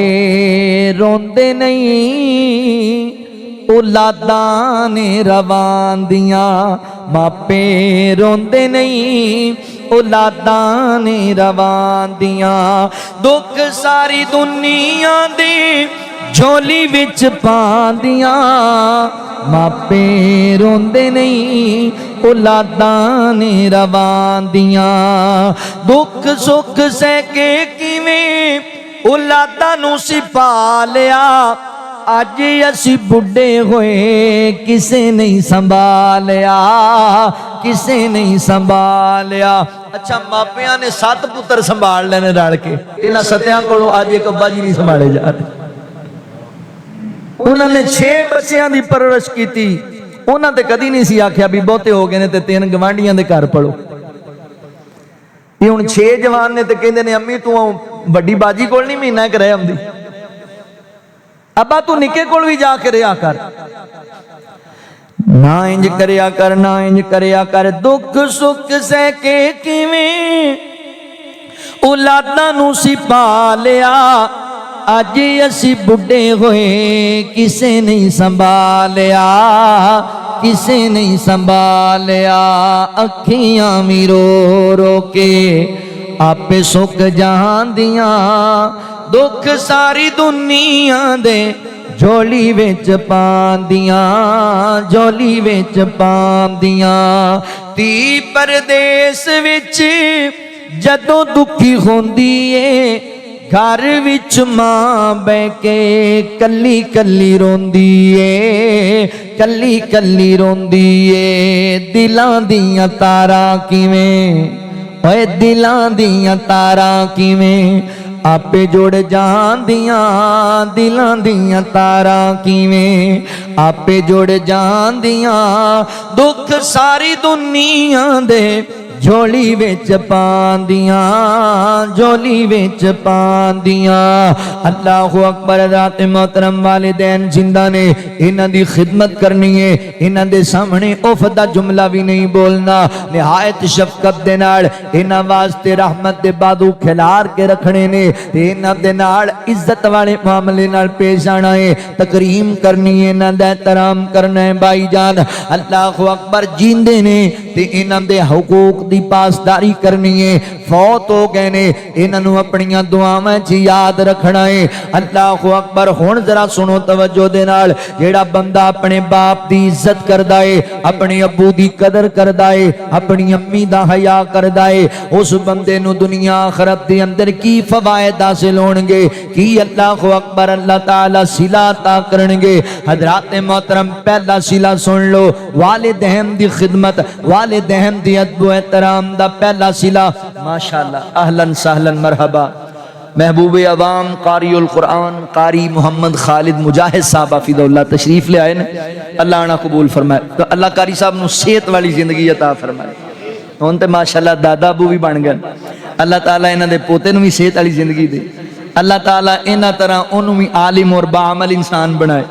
रोंदे नहीं औलादां ने रवान दियां, मापे रोंदे नहीं औलादां ने रवान दियां। दुख सारी दुनिया दे झोली विच पांदियां, मापे रोंदे नहीं औलादां ने रवान दियां। दुख सुख सह के किवें औलादां नू सिपा लिया, अज असी बुढ़े होए किसे नहीं संभालिया, किसे नहीं संभालिया। अच्छा मापिया ने 7 पुत्र संभाल लेने रल के, इन्हां सत्यां कोलों अज एक अब्बा जी नहीं संभाले जा रहे। उन्होंने 6 बच्चों की परवरिश की, उन्होंने कदी नहीं सी आख्या भी बहुते हो गए ने ते 3 गवांढियां दे घर पढ़ो। ये हुण 6 जवान ने ते कहंदे ने अम्मी तू वड्डी बाजी कोल नहीं महीना एक रह आउंदी, अब्बा तू निके कोल भी जाके रहा कर, ना इंज करया कर, ना इंज करया कर। दुख सुख सह के किवें औलादां नू सिपा लिया, अज असी बुढ़े होए किसे नहीं संभालिया, किसे नहीं संभालिया। अखियां भी रो रो के आपे सुख जांदियां, दुख सारी दुनिया दे झोली विच पांदियां, झोली विच पांदियां। धी परदेस विच जदों दुखी होंदी ए, घर विच मां बह के कली कली रोंदी ए, कली कली रोंदी ए। दिलां दियां तारां किवें, ओए दिलां दियां तारां किवें आपे जुड़ जांदियां, दिलां दियां तारां किवें आपे जुड़ जांदियां। दुख सारी दुनिया दे झोली विच पांदियां, झोली विच पांदियां। अल्लाहु अकबर। रात मोहतरम वालिदैन जिंदा ने, इन्हां दी खिदमत करनी है, इन्हां दे सामने उफ दा जुमला भी नहीं बोलना। निहायत शफकत दे नाल इन्हां वास्ते रहमत दे बादू खिलार के रखने ने, ते इन्हां दे नाल इज्जत वाले मामले नाल पेश आना है, तकरीम करनी है, इन्हां दा एहतराम करना है। भाईजान अल्लाहु अकबर जिंदे ने ते इन्हां दे हुकूक दी पासदारी करनी है, फौत हो गए ने इन्हां नू अपनियां दुआवां च याद रखना है। अल्लाहु अकबर। हुण जरा सुनो तवज्जो दे नाल, जेड़ा बंदा अपने बाप दी इज्जत करदा है, अपने अब्बू दी कदर करदा है, अपनी अम्मी दा हया करदा है, उस बंदे नू दुनिया आखिरत दे अंदर की फवायद हासिल होणगे, की अल्लाहु अकबर अल्लाह ताला सिला अता करनगे। हजरात मोहतरम पहला सिला सुन लो, वालिदैन दी खिदमत, वालिदैन दी अदब एहतराम दा पहला सिला। माशाअल्लाह, अहलन सहलन मरहबा। महबूब अवाम कारिउल कुरान कारी मोहम्मद खालिद मुजाहिद साहब हाफिज़हुल्लाह तशरीफ ले आए ने, अल्लाह आना कबूल फरमाए। तो अल्लाह कारी साहब नू सेहत वाली जिंदगी अता फरमाए। हुण ते माशाअल्लाह दादा अबू भी बन गए, अल्लाह ताला इन्हां दे पोते नू भी सेहत वाली जिंदगी दे, अल्लाह ताला इन्हां तरह उन्होंने भी आलिम और बाअमल इंसान बनाए।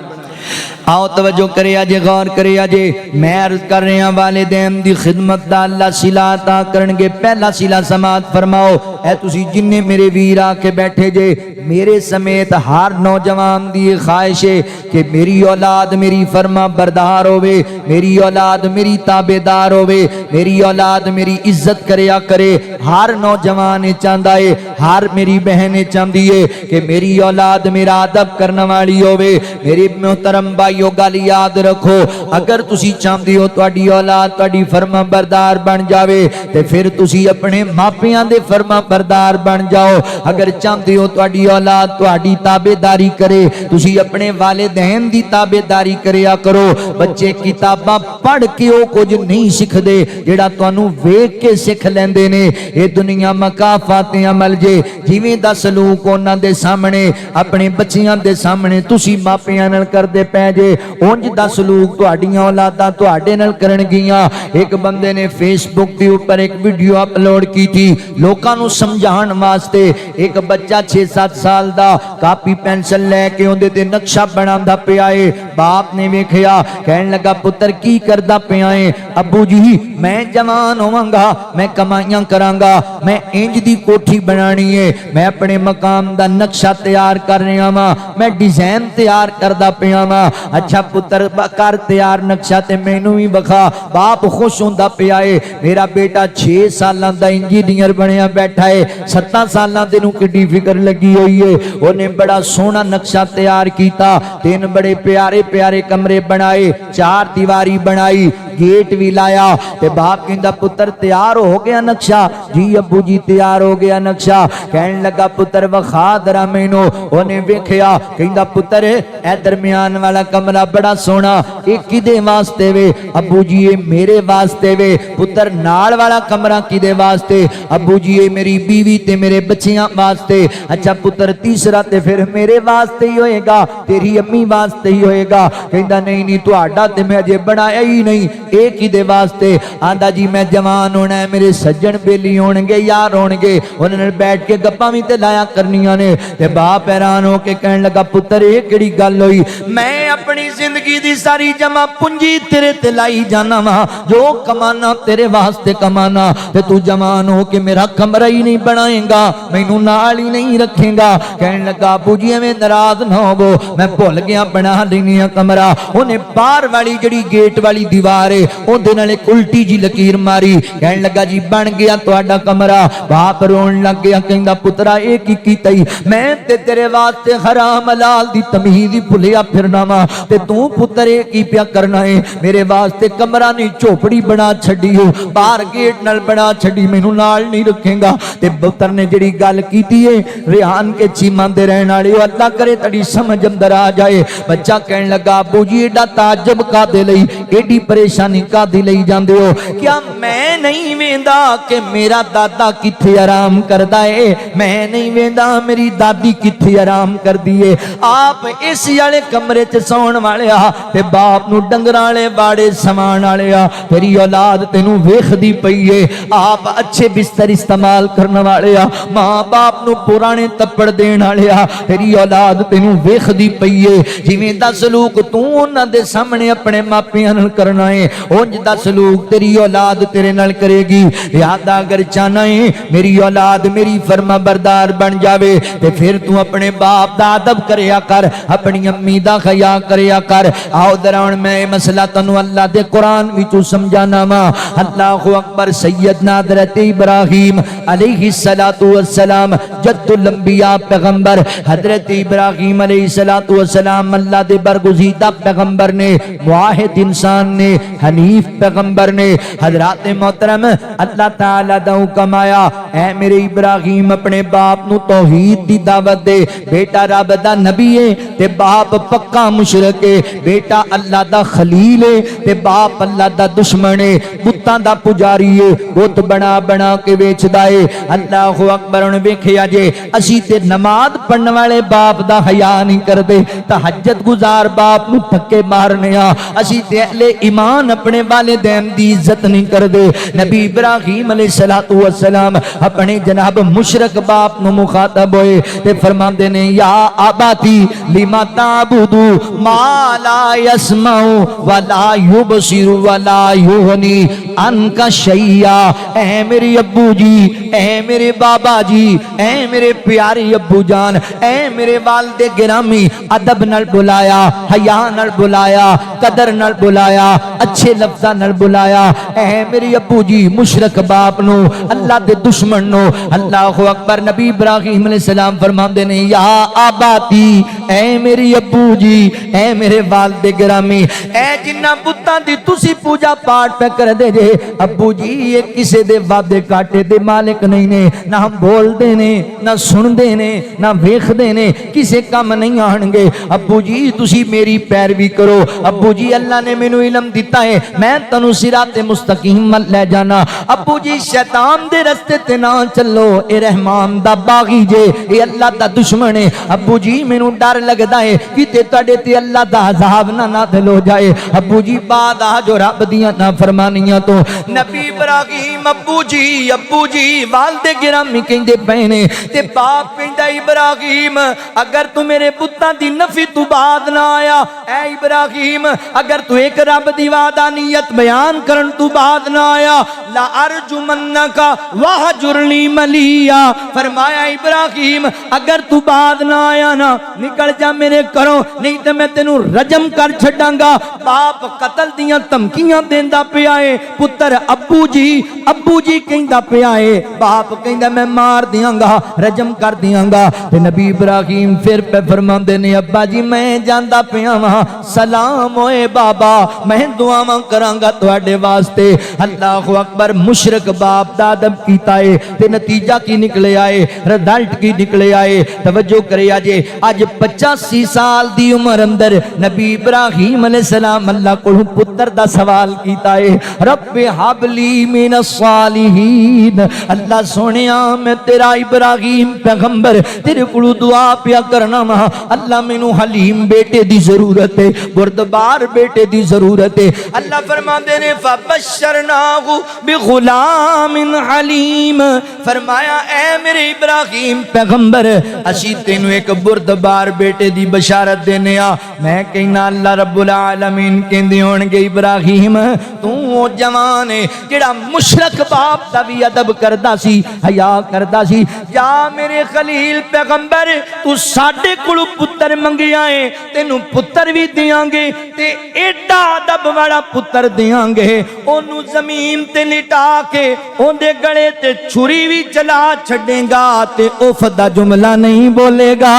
आओ तवज्जो करे अजे, गौर करे अजे। मैं अर्ज कर रहा वालिदैन दी खिदमत दा अल्लाह सिला अता करनगे। पहला सिला समात फरमाओ। ऐ तुसी जिन्ने मेरे वीर आके बैठे जे, मेरे समेत हर नौजवान दी ख्वाहिश है कि मेरी औलाद मेरी फरमा बरदार होवे, मेरी औलाद मेरी ताबेदार होवे, मेरी औलाद मेरी इज्जत करया करे। हर नौजवान चाहता है, हर मेरी बहन चाहती है कि मेरी औलाद मेरा अदब करने वाली होवे। मेरे मोहतरम भाइयों गल याद रखो, अगर तुसी चाहते हो तुहाडी औलाद तुहाडी फरमा बरदार बन जावे ते फिर तुसी अपने मापियां दे फरमा बरदार बन जाओ। अगर चाहते हो तुहाडी औलाद तुहाडी ताबेदारी करे, तुसी अपने वालिदैन दी ताबेदारी करया करो। बच्चे किताबां पढ़ के वो कुछ नहीं सीखते जेड़ा तुहानू वेख के सीख लेंदे ने। ये दुनिया मकाफाते अमल जे, जिवें दा सलूक उन्हां दे सामने अपने बच्चियां दे सामने तुसी मापियां नाल करदे पै जे, उंज दा सलूक तुहाडीआं औलादां तुहाडे नाल करनगियां। एक बंदे ने फेसबुक के ऊपर एक वीडियो अपलोड की थी लोकां नू समझाउण वास्ते। एक बच्चा 6-7 साल दा कापी पेंसिल लैके उहदे ते नक्शा बनांदा पिया है। बाप ने वेखिया, कहण लगा पुत्र की करदा पिया है? अब्बू जी मैं जवान होवांगा, मैं कमाइयां करांगा, मैं इंज दी कोठी बनानी है, मैं अपने मकाम दा नक्शा तैयार कर रहा वां, मैं डिजाइन तैयार करदा पिया वां। अच्छा पुत्र कर तैयार नक्शा ते मैनू भी विखा। बाप खुश होंदा पिया है, मेरा बेटा 6 सालां दा इंजीनियर बनया बैठा है, 7 सालां दे नू किड्डी फिकर लगी हुई है। उन्हें बड़ा सोहना नक्शा तैयार किया, 3 बड़े प्यारे प्यारे कमरे बनाए, 4 दीवारी बनाई, गेट भी लाया। ते बाप कहंदा पुत्र तैयार हो गया नक्शा? जी अब्बू जी तैयार हो गया नक्शा। कहने लगा पुत्र वखा दरा मैनू। उन्हें वेखिया, कहंदा पुत्र ए दरमियान वाला कमरा बड़ा सोहना, ये किदे वास्ते वे? अब्बू जी ये मेरे वास्ते वे। पुत्र नाल वाला कमरा किदे वास्ते? अब्बू जी ये मेरी बीवी ते मेरे बच्चियां वास्ते। अच्छा पुत्र तीसरा ते फिर मेरे वास्ते ही होएगा, तेरी अम्मी वास्ते ही होएगा। कहंदा नहीं नहीं तुहाडा ते मैं अजे बनाया ही नहीं, एक ही दे वास्ते। आंदा जी मैं जवान होना है, मेरे सज्जन बेली होणगे, यार होणगे, उन्हां नाल बैठ के गप्पां भी ते लाया करनियां ने। ते बाप हैरान हो के कहण लगा पुत्र ये किहड़ी गल होई? मैं अपनी जिंदगी दी सारी जमा पूंजी तेरे ते लाई जाना वा, जो कमाना तेरे वास्ते कमाना, ते तू जवान हो के मेरा कमरा ही नहीं बनाएगा, मैनू नाल ही नहीं रखेगा। कहण लगा अबू जी एवें नाराज ना होवो, मैं भुल गया बना लेनी कमरा। उन्हें बाहर वाली जिहड़ी गेट वाली दीवार है उहदे नाल एक उल्टी जी लकीर मारी। कहण लगा जी बन गया तुहाडा कमरा। बाप रोन लग गया, कहंदा पुत्रा ये की कीता ई? मैं ते तेरे वास्ते हराम हलाल दी तमीज ही भुलिया फिरना वा, ते तू पुत्र ये की पिया करना है? मेरे वास्ते कमरा नहीं झोपड़ी बना छड़ी हो, बाहर गेट नाल बना छड़ी, मैनू नाल नहीं रखेगा। ते पुत्र ने जिहड़ी गल कीती है रिहान के चीमा दे रहने वाले, अल्लाह करे तड़ी समझ अंदर आ जाए। बच्चा कहने लगा अबू जी एडा ताज्जुब कादे लई, एडी परेशानी कादी लई जांदे हो? क्या मैं नहीं वेंदा कि मेरा दादा किथे आराम करदा है? मैं नहीं वेंदा मेरी दादी किथे आराम करदी है? आप इस वाले कमरे च सौण वाले आ ते बाप नू डंगरां वाले बाड़े समान वाले आ। तेरी औलाद तेनू वेखदी पई है, आप अच्छे बिस्तर इस्तेमाल करने वाले आ, मां बाप नू पुराने तप्पड़ देण वाले आ। तेरी औलाद तेनू वेखदी पई है, जिवें दा सलूक तू उन्हां दे सामने अपने मापियां नाल करना है, उंज दा सलूक तेरी औलाद तेरे नाल करेगी। याद अगर चाहना है मेरी औलाद मेरी फरमा बरदार बन जावे ते फिर तू अपने बाप दा अदब करया कर, अपनी अम्मी दा खया करया कर। आओ दरान मैं मसला तनु अल्लाह दे कुरान विचों समझाना वा। अल्लाहु अकबर। सैयदना हज़रत इब्राहिम अलैहि सलातु वस्सलाम जद्दुल अंबिया पैगंबर हज़रत इब्राहिम अलैहि सलातु वस्सलाम अल्लाह दे बरगुज़ीदा पैगंबर ने, मुआहिद इंसान ने, हनीफ पैगंबर ने। हजरात मोहतरम अल्लाह ताला दा हुक्म आया, ऐ मेरे इब्राहिम अपने बाप नू तौहीद दी दावत दे। बेटा रब दा नबी है ते बाप पक्का मुशरक है, बेटा अल्लाह दा खलील है ते बाप अल्लाह दा दुश्मन है, बुत्तां दा पुजारी है, बुत बना बना के वेचदा है। अल्लाहु अकबर। उन्हें वेखिया जे असी ते नमाज पढ़ने वाले बाप दा हया नहीं करदे, तहज्जुद गुजार बाप नू धक्के मारने आ, असी ते अहले ईमान अपने वालिदैन दी इज्जत नहीं करदे। नबी इब्राहिम अलैहिस्सलातु वस्सलाम अपने जनाब मुशरक बाप नू मुखातब होए ते फरमांदे ने या आबाती लिमा ताबुदू मा माला यस्माउ वला युबसिरु वला युगनी अनका शैया। ऐ मेरे अब्बू जी, ऐ मेरे बाबा जी, ऐ मेरे प्यारे अब्बू जान, ऐ मेरे वालिद गिरामी, अदब नाल बुलाया, हया नाल बुलाया, कदर नाल बुलाया, अच्छे लफ्ज़ां नाल बुलाया। ऐ मेरे अब्बू जी मुशरक बाप नो, अल्लाह दे दुश्मन नो। अल्लाहु अकबर। नबी इब्राहिम अलैहिस्सलाम फरमांदे ने या आबाती, ऐ मेरे अब्बू जी, ऐ मेरे वालिद गिरामी, ऐ जिन्ना बुत्तां दी तुसी पूजा पाठ पे कर दे जे, अब्बू जी ये किसे दे वादे काटे दे मालिक नहीं ने, ना हम बोलते ने, ना सुनते ने, ना वेखते ने, किसे काम नहीं आएंगे। अब्बू जी तुसी मेरी पैरवी करो। अब्बू जी अल्लाह ने मैनू इल्म दिता है, मैं तनु सिराते मुस्तकीम मत ले जाना। अब्बू जी शैतान दे रस्ते ते ना चलो, ए रहमान दा बागी जे, ए अल्लाह दा दुश्मन है। अब्बू जी मैनू डर लगदा है किते तुहाडे ते अल्लाह दा अज़ाब ना नाज़िल हो जाए। अब्बू जी बाद आ जो रब दियां नाफरमानियां तो। नबी इब्राहिम अब्बू जी वालिद गिरामी कहंदे पए ने ते बाप कहंदा इब्राहिम अगर तू मेरे पुत्तां दी नफी तू बाद ना आया, ऐ इब्राहिम अगर तू एक रब दी वादानियत बयान करन तू बाद ना आया, ला अर्जुमन्नका वहजुरनी मलिया। फरमाया इब्राहिम अगर तू बाद ना आया ना, निकल जा मेरे घरों, नहीं तो मैं तेनू रजम कर छड़ांगा। बाप कतल दियां धमकियां देंदा पिया है, पुत्र अब्बू जी कहंदा पिया है, बाप कहंदा मैं मार दियांगा, रजम कर दियांगा। ते नबी इब्राहिम फिर पे फरमांदे ने अब्बा जी मैं जांदा पिया वां, सलाम होए बाबा, मैं दुआवां करांगा तुहाडे वास्ते। अल्लाहु अकबर। मुशरक बाप दा अदब कीता है ते नतीजा की निकले आए, रिजल्ट की निकले आए। तवज्जो करे अजे अज 85 साल दी उम्र अंदर नबी इब्राहिम अलैहिस्सलाम अल्लाह कोलों पुत्र दा सवाल कीता है, रब्बि हबली मिनस सालिहीन। अल्लाह सोनिया मैं तेरा इब्राहिम पैगंबर तेरे कोलों दुआ पिया करना वा, अल्लाह मैनू हलीम बेटे दी जरूरत है, बुरदबार बेटे दी जरूरत है। अल्लाह फरमाते ने फबशरनाहु बिगुलामिन हलीम। फरमाया ऐ मेरे इब्राहिम पैगंबर असी तेनू एक बुरदबार बेटे दी बशारत देने आ। मैं कहना अल्लाह रब्बुल आलमीन कहंदे होणगे इब्राहिम तू ओ जवान है जेड़ा मुशरक बाप दा भी अदब करदा सी, हया करदा सी। जा मेरे खलील पैगंबर तू साडे कोल पुत्र मंगिया है, तेनू पुत्र भी देंगे ते एडा अदब वाला पुत्र देंगे, ओनू जमीन ते लिटा के ओंदे गले ते छुरी भी चला छड़ेगा ते उफ दा जुमला नहीं बोलेगा।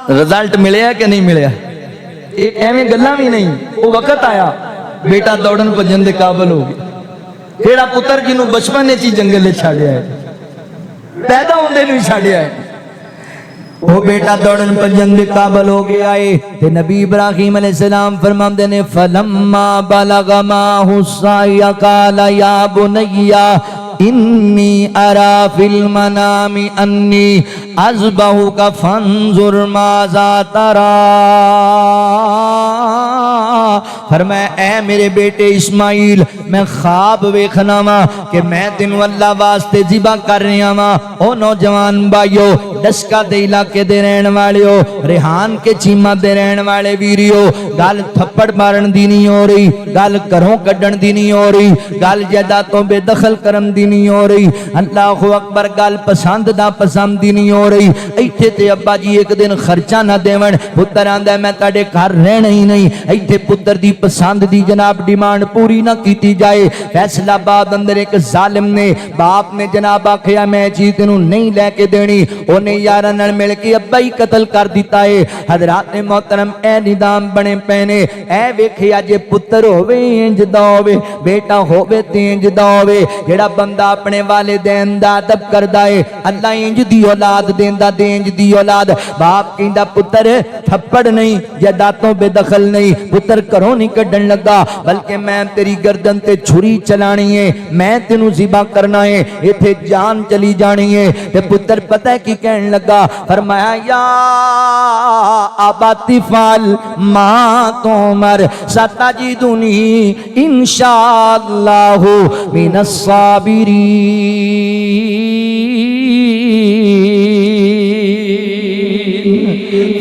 रिजल्ट मिले कि नहीं मिले? एवें गल्लां भी नहीं। वो वक्त आया बेटा दौड़न भजन दे काबिल हो गया, जेड़ा पुत्र जिन्हों बचपन में जंगल छाड़िया है, पैदा होंदे नहीं छाड़िया है, वो बेटा दौड़न भजन दे काबिल हो गया है। ते नबी इब्राहिम अलैहिस्सलाम फरमांदे ने फलम्मा बलगा माहु साया काला या बुनैया इन्नी अरा फिल मनामी अन्नी अज़बहु का फंजुर माज़ा तरा। फरमाया ऐ मेरे बेटे इस्माइल मैं ख्वाब वेखना वा कि मैं तेनू अल्लाह वास्ते ज़िबा कर रहा वा। ओ नौजवान भाइयों, डस्का दे इलाके दे रहने वाले हो, रेहान के चीमा दे रहने वाले वीरियो, गल थप्पड़ मारन दी नहीं हो रही, गल घरों कड्डण दी नहीं हो रही, गल जायदातों बेदखल करन दी नहीं हो रही। अल्लाहु अकबर। गल पसंद दा पसंद दी नहीं हो रही। इत्थे ते अब्बा जी एक दिन खर्चा ना देवन, पुत्र आंदा मैं तुहाडे घर रहना ही नहीं। इत्थे पुत्र दी पसंद दी जनाब डिमांड पूरी ना की जाए। फैसलाबाद अंदर एक जालिम ने बाप ने जनाब आखिया मैं चीज तेनू नहीं लैके देनी, उन्हें यारां नाल मिल के अब्बा ही कतल कर दिता है। हजरात ने मोहतरम ए निदाम बने पैने, ए वेखिया जे पुत्र होवे इंज दा होवे, बेटा होवे ते इंज दा होवे। जेड़ा बंदा अपने वालिदैन दा अदब करदा है अल्लाह इंज दी औलाद देंदा दे, इंज दी औलाद। बाप कहंदा पुत्र थप्पड़ नहीं, जायदातों बेदखल नहीं, पुत्र घरों नहीं कड्डण लगा, बल्कि मैं तेरी गर्दन ते छुरी चलानी है, मैं तेनू ज़िबा करना है, इत्थे जान चली जानी है। ते पुत्र पता है की कहन लगा? फरमाया या अबाती फाल मां तोमर सताजिदुनी इंशाअल्लाहु मिनस साबिरीन।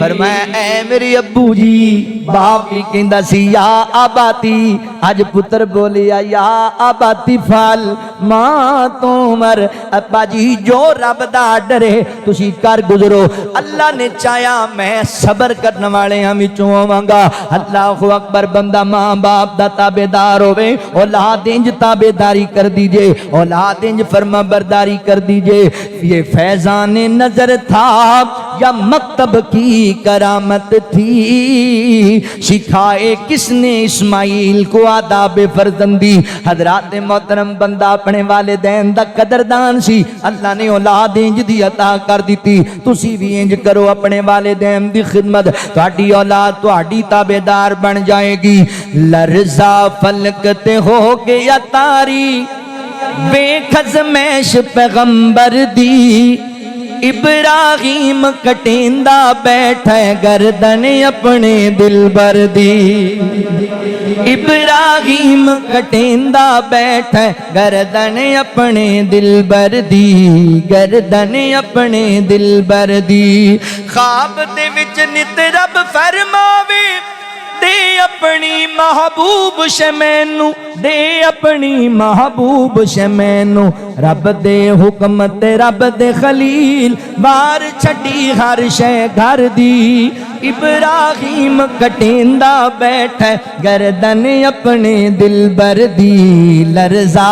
फरमाया ऐ मेरे अब्बू जी बाप भी कहंदा सी या आबाती अज पुत्र बोलिया या आबाती फल मां तोमर अब्बा जी जो रब दा डरे तुसी कर गुजरो। अल्लाह ने चाया मैं सबर करने वाले विचों होवांगा। अल्लाहु अकबर। बंदा मां बाप दा ताबेदार होवे औलाद इंज ताबेदारी कर दीजिए, औलाद इंज फर्मा बरदारी कर दीजिए। ये फैजान नजर था या मकतब की करामत थी, सिखाए किसने इस्माइल को आदाब फर्जंदी। हजरात मोहतरम बंदा अपने वालिदैन दा कदरदान सी, अल्लाह ने औलाद इंज दी अता कर दी। तुसी भी इंज करो अपने वालिदैन दी खिदमत, तुहाडी औलाद तुहाडी ताबेदार बन जाएगी। लरजा फलक ते हो गया तारी बेखजमैश पैगंबर दी, इब्राहिम कटेंदा बैठे गर्दन अपने दिलबर दी। इब्राहिम कटेंदा बैठे गर्दन अपने दिलबर दी, गर्दन अपने दिलबर दी। ख्वाब दे विच नित रब फरमावे दे अपनी महबूब शमैनू, दे अपनी महबूब शमैनू। रब दे हुक्म ते रब दे खलील बार छड़ी हर शै घर दी। इब्राहिम कटेंदा बैठे गर्दन अपने दिलबर दी। लरजा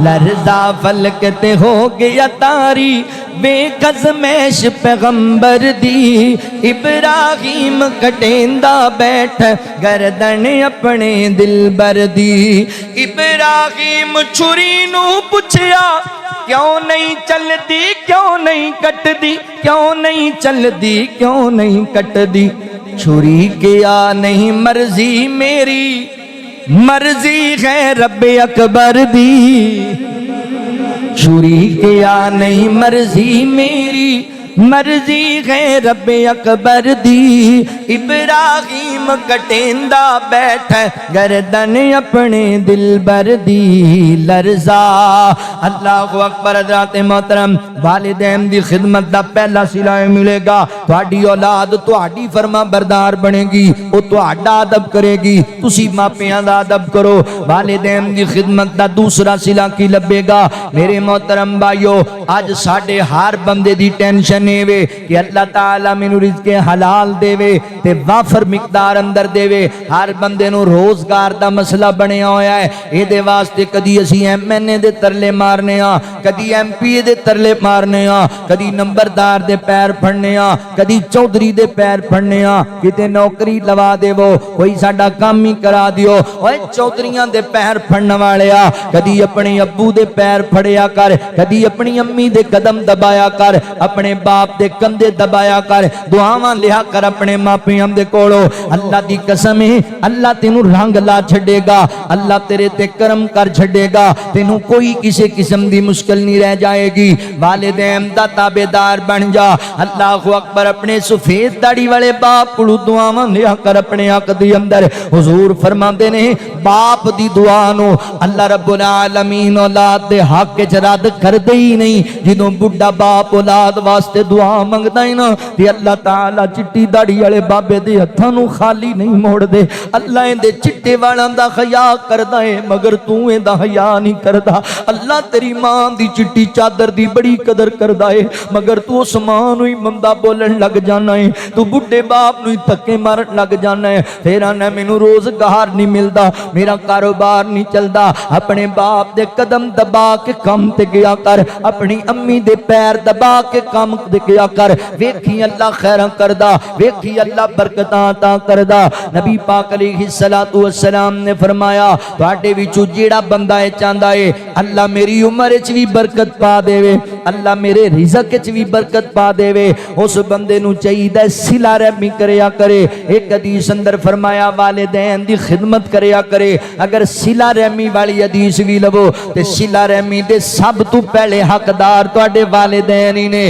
लरजा फलक ते हो गया तारी बेकज़मैश पैगंबर दी। इब्राहिम कटेंदा बैठ गर्दन अपने दिलबर दी। इब्राहिम छुरी नू पुछया क्यों नहीं चलदी, क्यों नहीं कटदी, क्यों नहीं चलदी, क्यों नहीं कटदी। छुरी क्या नहीं मर्जी मेरी, मर्जी है रब अकबर दी। छुरी क्या नहीं मर्जी मेरी, मर्जी है रब अकबर दी। इब्राहिम कटेंदा बैठ गर्दन अपने दिलबर दी। लरजा अल्लाहु अकबर। हज़रात मोहतरम वालिदैन दी खिदमत दा पहला सिला मिलेगा, तुहाडी औलाद तुहाडी फरमा बरदार बनेगी, वो तुहाडा अदब करेगी, तुसी मापियां दा अदब करो। वालिदैन दी खिदमत दा दूसरा सिला की लभेगा मेरे मोहतरम भाइयों। अज साडे हर बंदे दी टेंशन वे कि अल्लाह ताला मैनू रिज़्क़े हलाल देवे ते वाफर मिकदार अंदर देवे। हर बंदे नू रोजगार दा मसला बनिया होया है। इहदे वास्ते कदी असी MNA दे तरले मारने आ, कदी MPA दे तरले मारने आ, कदी नंबरदार दे पैर फड़ने आ, कदी चौधरी दे पैर फड़ने आ। किते नौकरी लवा देवो, कोई साडा काम ही करा दियो। ओए चौधरियां दे पैर फड़ने वाले आ, कदी अपने अब्बू दे पैर फड़िया कर, कदी अपनी अम्मी दे कदम दबाया कर, अपने बाप दे कंधे दबाया कर, दुआवां लिया कर अपने मापियां दे कोलों। अल्लाह दी कसम है अल्लाह तेनू रंग ला छड़ेगा, अल्लाह तेरे ते करम कर छड़ेगा, तेनू कोई किसी किस्म दी मुश्किल नहीं रह जाएगी। वालिदैन दा ताबेदार बन जा। अल्लाहु अकबर। अपने सफेद दाढ़ी वाले बाप को दुआवां लिया कर अपने हक दे अंदर। हुजूर फरमाते ने बाप दी दुआ नु अल्लाह रब्बुल आलमीन औलाद दे हक च रद्द करदे ही नहीं। जिदों बुढ़ा बाप औलाद वास्ते दुआ मंगदा है ना ते अल्लाह ताला चिट्टी दाढ़ी वाले बाबे दे हत्थां नू खाली नहीं मोड़ दे। अल्लाह इहदे चिट्टे वालां दा हया करदा है मगर तू इहदा हया नहीं करदा। अल्लाह तेरी मां दी चिट्टी चादर दी बड़ी कदर करदा है मगर तू उस मां नू ही मंदा बोलन लग जाना है, तू बुढ़े बाप नू ही धक्के मारन लग जाना है। फिर आना मैनू रोजगार नहीं मिलदा, मेरा कारोबार नहीं चलदा। अपने बाप दे कदम दबा के काम ते गया कर, अपनी अम्मी दे पैर दबा के काम ते गया कर। वेखी अल्लाह खैर करदा, वेखी अल्लाह बरकतां अता करदा। नबी पाक अलैहिस्सलातु वस्सलाम ने फरमाया तुहाडे विचों जेड़ा बंदा है चाहता है अल्लाह मेरी उम्र च भी बरकत पा देवे, अल्लाह मेरे रिज़्क़ च भी बरकत पा देवे, उस बंदे नू चाहिदा सिला रहमी करया करे। एक हदीस अंदर फरमाया वालिदैन दी खिदमत करया करे। अगर सिला रहमी वाली हदीस भी लवो ते सिला रहमी दे सब तो पहले हकदार तुहाडे वालिदैन ही ने।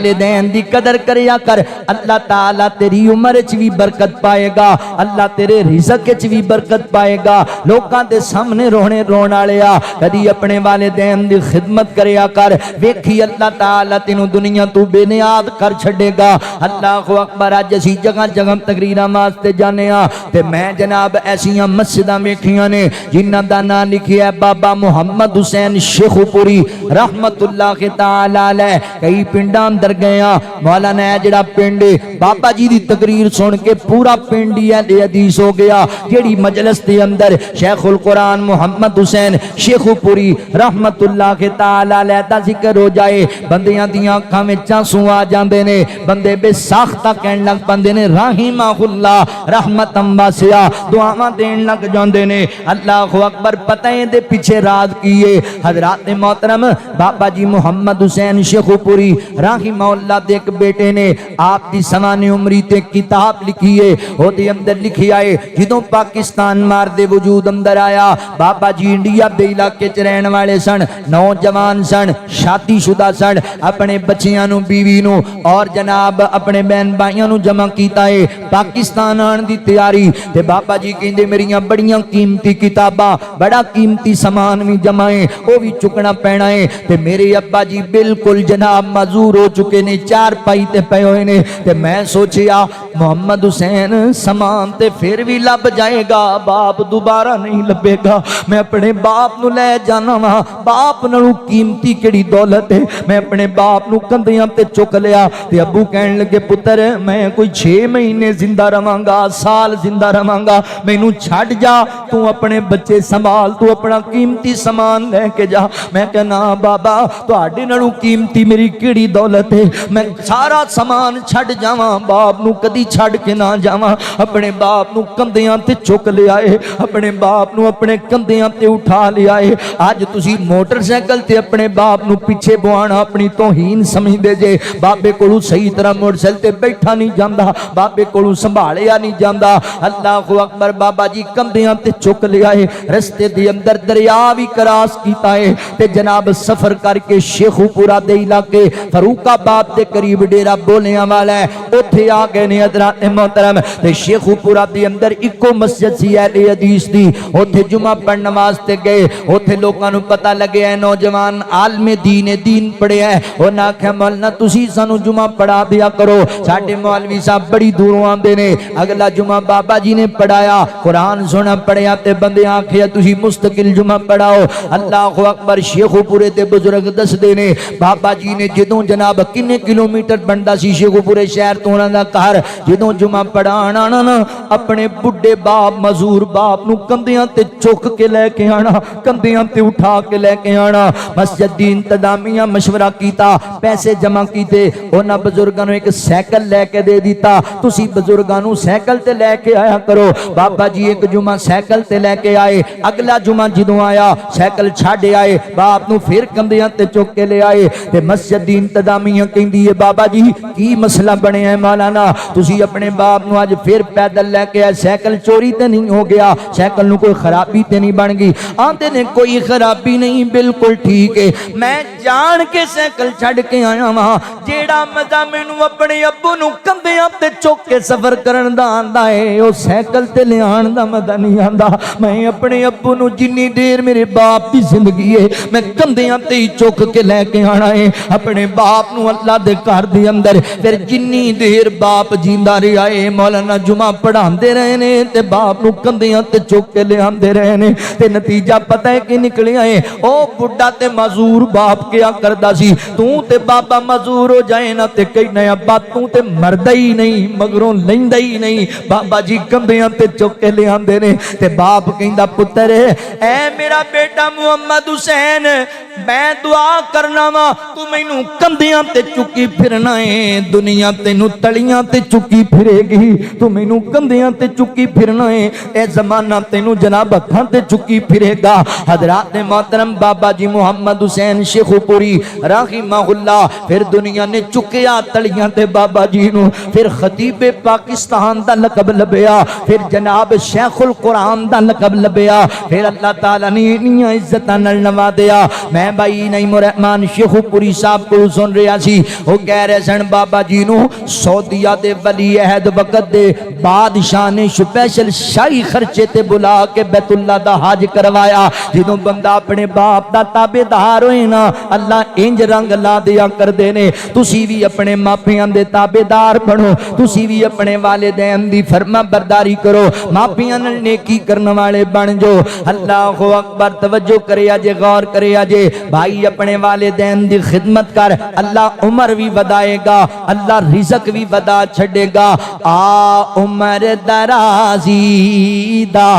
वालिदैन दी कदर करया कर, अल्लाह ताला तेरी उम्र च भी बरकत पाएगा, अल्लाह तेरे रिज़्क च भी बरकत पाएगा। लोकां दे सामने रोने रोण वाले आ, कदी अपने वालिदैन दी खिदमत करया कर, वेखी अल्लाह ताला तेनू दुनिया तू बेनियाद कर छड़ेगा। अल्लाह अकबर। अज असी जगह जगह तकरीरां वास्ते जाने आ ते मैं जनाब ऐसियां मस्जिदां वेखियां ने जिन्हां दा नाम लिखिया बाबा मुहम्मद हुसैन शेखुपुरी रहमतुल्लाह तआला अलैह। कई पिंडां अंदर गए आ, मौलाना जिहड़ा पिंड बाबा जी दी तकरीर सुन के पूरा पिंड ही अहले हदीस हो गया। जेड़ी मजलिस दे अंदर शेखुल कुरान मुहम्मद हुसैन शेखुपुरी रहमतुल्लाह तआला अलैह दा जिक्र हो जाए, बंदियां दियां अखां विच आंसू आ जांदे ने, बंदे बेसाख्ता कहन लग पैंदे ने राहिमाहुल्लाह रहमतम वासिया, दुआवां देन लग जांदे ने। अल्लाहु अकबर। पता है दे पीछे राज कीए हजरात मोहतरम बाबा जी मुहम्मद हुसैन शेखुपुरी राहिमाहुल्लाह दे एक बेटे ने आप दी समाने उमरी ते किताब लिखी है, ओदे अंदर लिखिया है जदों पाकिस्तान मार दे वजूद अंदर आया, बाबा जी इंडिया दे इलाके च रहने वाले सन, नौजवान सन, शादीशुदा सन, अपने बच्चियां नू बीवी नू और जनाब अपने बहन भाइयों नू जमा कीता है पाकिस्तान आने दी तैयारी। ते बाबा जी कहंदे मेरियां बड़ियां कीमती किताबां बड़ा कीमती समान भी जमा है, वो भी चुकना पैना है। ते मेरे अब्बा जी बिल्कुल जनाब मजूर हो चुके ने, चार पाई ते पे हुए ने। ते मैं सोचिया मोहम्मद हुसैन समान ते फिर भी लब जाएगा, बाप दोबारा नहीं लभेगा, मैं अपने बाप नू ले जाना वा, बाप नालों कीमती केड़ी दौलत है। मैं अपने बाप नू कंधियां ते चुक लिया ते अबू कहन लगे पुत्र मैं कोई 6 महीने जिंदा रवांगा, साल जिंदा रवांगा, मैनू छड़ जा, तू अपने बच्चे संभाल, तू अपना कीमती समान लेके जा। मैं कहना बाबा तुहाडे नालों कीमती मेरी केड़ी दौलत है, मैं सारा समान छड़ जावां, बाप नू कदी छड़ के ना जावां। अपने बाप नू कंधियां ते चुक लिया है, अपने बाप नू अपने कंधियां ते उठा लिया है। अज तुसी मोटरसाइकिल ते अपने बाप नू पीछे बुआना अपनी तौहीन समझदे जे, बाबे कोलू सही तरह मोटरसाइकिल ते बैठा नहीं जांदा, बाबे कोलू संभालिया नहीं जांदा। अल्लाहु अकबर। बाबा जी कंधियां ते चुक लिया है, रस्ते दे अंदर दरिया भी क्रॉस कीता है ते जनाब सफर करके शेखुपुरा दे इलाके फरूकाबाद दे करीब डेरा बोलियां वाला है, उत्थे आ गए ने हज़रात मोहतरम। ते शेखुपुरा दे अंदर इको मस्जिद सी अहले हदीस दी, उत्थे जुमा पढ़न वास्ते गए। उत्थे लोकां नू पता लगे नौजवान आलमे दीन पढ़िया है, उन्हां आख्या मौलना तुसी सानू जुमा पढ़ा दिया करो, साडे मौलवी साहब बड़ी दूरों आंदे ने। अगला जुमा बाबा जी ने पढ़ाया, कुरान सुना पढ़िया ते बंदे आखिया तुसी मुस्तकिल जुमा पढ़ाओ। अल्लाहु अकबर। शेखुपुरे दे बुजुर्ग दसदे ने बाबा जी ने जदों जनाब किन्ने किलोमीटर बनदा सी शेखुपुरे शहर तो उन्हां दा घर, जदों जुमा पढ़ाण आना ना अपने बुढ़े बाप मजूर बाप नू कंधियां ते चुक के लेके आना, कंधियां ते उठा के लेके आना। मस्जिद दी इंतजामिया मशवरा कीता, पैसे जमा कीते, उन्हां बुजुर्गां नू एक साइकिल लेके दे दिता, तुसी बुजुर्गां नू साइकिल ते लेके आया करो। बाबा जी एक जुमा साइकिल ते लेके आए, अगला जुमा जदों आया साइकिल छड्ड आए, बाप नू फिर कंधियां ते चुक के ले आए। ते मस्जिद दी इंतजामिया कहंदी है बाबा जी की मसला बनिया है मौलाना, तुसी अपने बाप नू अज फिर पैदल लेके आए, साइकिल चोरी ते नहीं हो गया, साइकिल नू कोई खराबी ते नहीं बन गई? आंदे ने कोई खराबी नहीं, बिल्कुल ठीक है, मैं जान के साइकिल छड्ड के आया वा, जेड़ा मजा मैनू अपने अब्बू नू कंधियां ते चुक के सफर करन दा आंदा है ओ साइकिल ते लियाण दा मजा नहीं आंदा। मैं अपने अब्बू नू जिन्नी देर मेरे बाप दी जिंदगी है मैं कंधियां ते ही चुक के लेके आना है अपने बाप नू अल्लाह दे घर दे अंदर। फिर जिन्नी देर बाप जींदा रहा है मौलाना जुमा पढ़ांदे रहे ने ते बाप नू कंधियां ते चुक के ले आंदे रहे ने। ते नतीजा पता है कि निकलिया है, ओ बुढ़ा ते मजूर बाप क्या करदा सी, तू ते बाबा मजूर हो जाए ना ते कई नया बात तू ते मरदा ही नहीं, मगरों लैंदा ही नहीं, बाबा जी कंधियां ते चुक के ले आंदे ने। ते बाप कहंदा पुत्र ऐ मेरा बेटा मुहम्मद हुसैन मैं दुआ करना वा, तू मैनू कंधियां ते चुकी फिरना है, दुनिया तेनू तलियां ते चुकी फिरेगी, तू मैनू कंधियां ते चुकी फिरना है, ए जमाना तेनू जनाब अखां ते चुकी फिरेगा। हजरात मोहतरम बाबा जी मुहम्मद हुसैन शेखुपुरी राहिमहुल्लाह फिर दुनिया ने चुकिया तलियां ते बाबा जी नू, फिर खतीबे पाकिस्तान दा लकब लभया, फिर जनाब शेखुल कुरान दा लकब लभया, फिर अल्लाह ताला ने इन्नियां इज्जतां नाल नवाजिया। मैं भाई नईम रहमान शेखुपुरी साहब को सुन रहा सी, सी वो कह रहे सन बाबा जी नू सऊदीया दे वली अहद वक़्त दे बादशाह ने स्पैशल शाही खर्चे ते बुला के बैतुल्ला दा हज करवाया। जदों बंदा अपने बाप दा ताबेदार होए ना अल्लाह इंज रंग ला दिया करदे ने। तुसी भी अपने मापियां दे ताबेदार बनो, तुसी भी अपने वालिदैन दी फरमा बरदारी करो, मापियां नाल नेकी करने वाले बन जो। अल्लाहु अकबर। तवज्जो करे जे, गौर करे जे भाई, अपने वालिदैन दी खिदमत कर, अल्लाह उम्र भी वधाएगा, अल्लाह रिज़्क भी वधा छड़ेगा। आ उम्र दराजी दा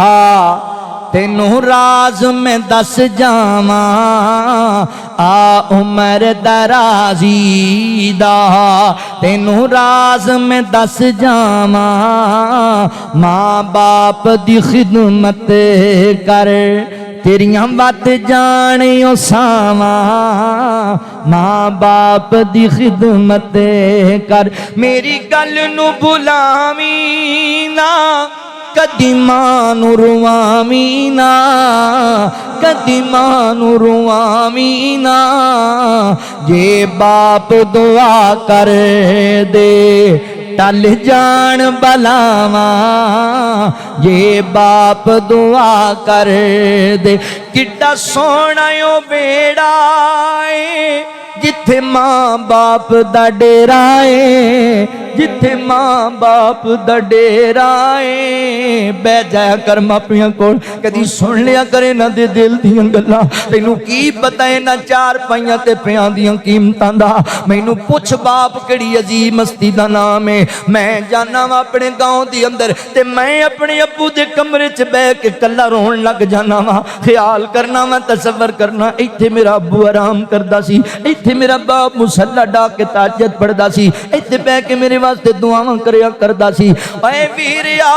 तेनू राज में दस जावा, आ उम्र दराजी दा तेनू राज में दस जावा, माँ बाप दी खिदमत कर तेरियां बात जाने सावा, माँ बाप दी खिदमत कर। मेरी गल नू बुलावी ना, कदी मां नू रुवावी ना, कदी मां नू रुवावी ना, जे बाप दुआ कर दे टल जान बलावा, जे बाप दुआ कर दे। किड्डा सोहना ओ बेड़ा है जिथे मां बाप दा डेरा है, जिथे मां बाप दा डेरा है। बह जाया कर मापियां कोल, कदी सुन लिया करे ना दे दिल दियां गल्लां। तैनू की पता है ना चार पाइयां ते पियां दियां कीमतां दा। मैनू पुछ बाप किहड़ी अजीब मस्ती दा नाम है। मैं जाना वा अपने गांव दी अंदर ते मैं अपने अब्बू दे कमरे च बह के कल्ला रोन लग जाना वा। ख्याल करना वा, तसव्वुर करना, इत्थे मेरा अब्बू आराम करदा सी, इत्थे मेरा बाप मुसल्ला डा के ताजत पढ़दा सी, इत्थे बह के मेरे वास्ते दुआवां करया करदा सी। ओए वीरिया,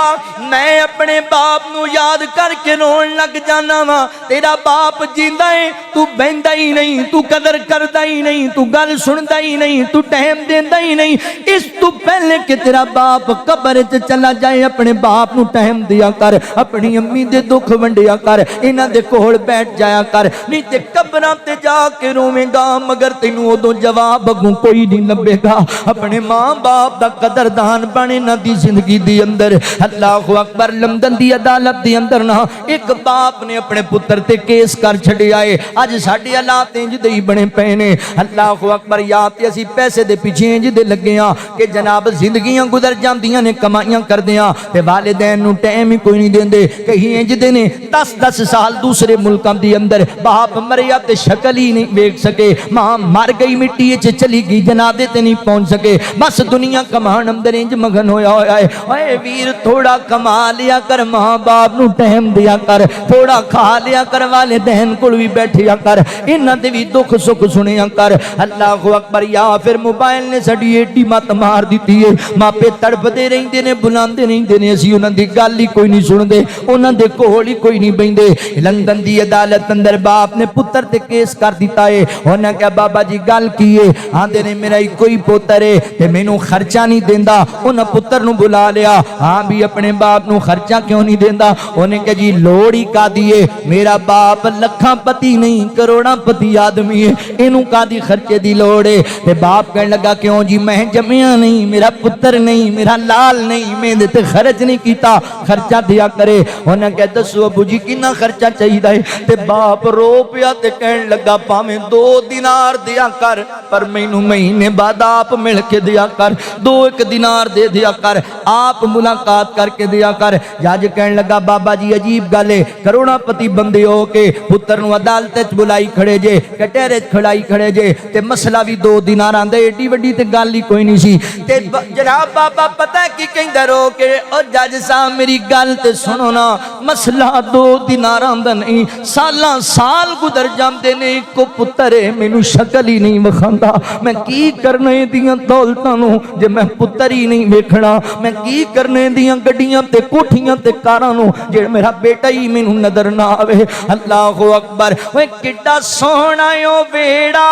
मैं अपने बाप नू याद करके रोन लग जाना वा। तेरा बाप जिंदा है, तू बहंदा ही नहीं, तू कदर करदा ही नहीं, तू गल सुनदा ही नहीं, तू टाइम देंदा ही नहीं। इस तू पहले कि तेरा बाप कब्र च चला जाए अपने बाप नू टाइम दिया कर, अपनी अम्मी दे दुख वंडिया कर, इन्हां दे कोल बैठ जाया कर, नहीं ते कब्रां ते जाके रोवेगा मगर तैनू उदों जवाब अगों कोई नहीं लभेगा। अपने मां बाप दा कदरदान बने ना दी जिंदगी दी अंदर। अल्लाहु अकबर। लंदन दी अदालत दी अंदर ना एक बाप ने अपने पुत्र ते केस कर छड़िया है। अज साडे हालात इंज दे ही बने पे ने। अल्लाहु अकबर। या ते असीं पैसे दे पिछे इंज दे लगे हां कि जनाब जिंदगियां गुजर जांदियां ने कमाइयां करदियां ते वालिदैन नू टाइम ही कोई नहीं देंदे। कहीं इंज दे ने 10-10 साल दूसरे मुल्कां दी अंदर बाप मरिया ते शक्ल ही नहीं वेख सके, मां मर गई मिट्टी च चली गई, जनादे ते नहीं पहुंच सके, बस दुनिया कमान अंदर इंज मगन होया होया है। ओए वीर, थोड़ा कमा लिया कर, मां बाप नू टाइम दिया कर, थोड़ा खा लिया कर, वालिदैन कोल भी बैठिया कर, इन्हां दे भी दुख सुख सुनिया कर। अल्लाहु अकबर। या फिर मोबाइल ने साडी एडी मत मार दी है, मापे तड़पदे रहिंदे ने, बुलांदे रहिंदे ने, असीं उन्हां दी गल ही कोई नहीं सुनदे, उन्हां दे कोल ही कोई नहीं बहिंदे। लंदन दी अदालत अंदर बाप ने पुत्र ते केस कर दिता है। उन्हें कहा बाबा जी गल की है? आंदे ने मेरा इको ही पुत्र है ते मैनू खर्चा नहीं देंदा। उन्हें पुत्र नू बुला लिया। हाँ भी अपने बाप नू खर्चा क्यों नहीं देंदा? उन्हें कहा जी लोड़ ही कादी है, मेरा बाप लखापति नहीं करोड़ापति आदमी है, इनू कादी खर्चे दी लोड़ है। ते बाप कहने लगा क्यों जी? मैं जमिया नहीं, मेरा पुत्र नहीं, मेरा लाल नहीं, मैं ते खर्च नहीं किया, खर्चा दिया करे। उन्हें कहा दसो अबू जी कितना खर्चा चाहिए है? ते बाप रो पिया ते कहने लगा भावें 2 दिनार दिया कर, पर मैनू महीने बाद आप मिल के दिया कर, 2-1 दिनार दे दिया कर, आप मुलाकात करके दिया कर। जज कहने लगा बाबा जी अजीब गल है, करोड़ापति बंदे हो के पुत्र नू अदालत च बुलाई खड़े जे, कटहरे च खड़ाई खड़े जे, ते मसला भी 2 दिनार आंदा, एडी वड्डी ते गल ही कोई नहीं सी। ते जनाब बाबा पता की कहंदा रो के ओ जज साहब मेरी गल ते सुनो ना, मसला 2 दिनार आंदा नहीं, सालां साल गुजर जाते ने, इको पुत्र है मैनू शक्ल ही नहीं विखांदा, मैं की करने दियां दौलतां नू जे मैं पुत्र ही नहीं वेखना, मैं की करने दियां गड्डियां ते कोठियां ते कारां नू जे मेरा बेटा ही मैनू नजर ना आवे। अल्लाहु अकबर। ओए किड्डा सोहना ओ बेड़ा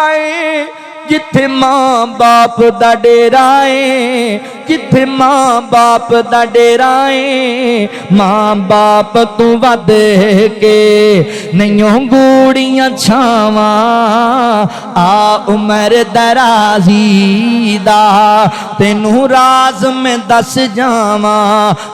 है जिथे मां बाप दा डेरा है, जिथे मां बाप दा डेरा है मां बाप तू वध के नहीं गूड़ियां छावा आ उमर दराजी दा तेनू राज में दस जावा।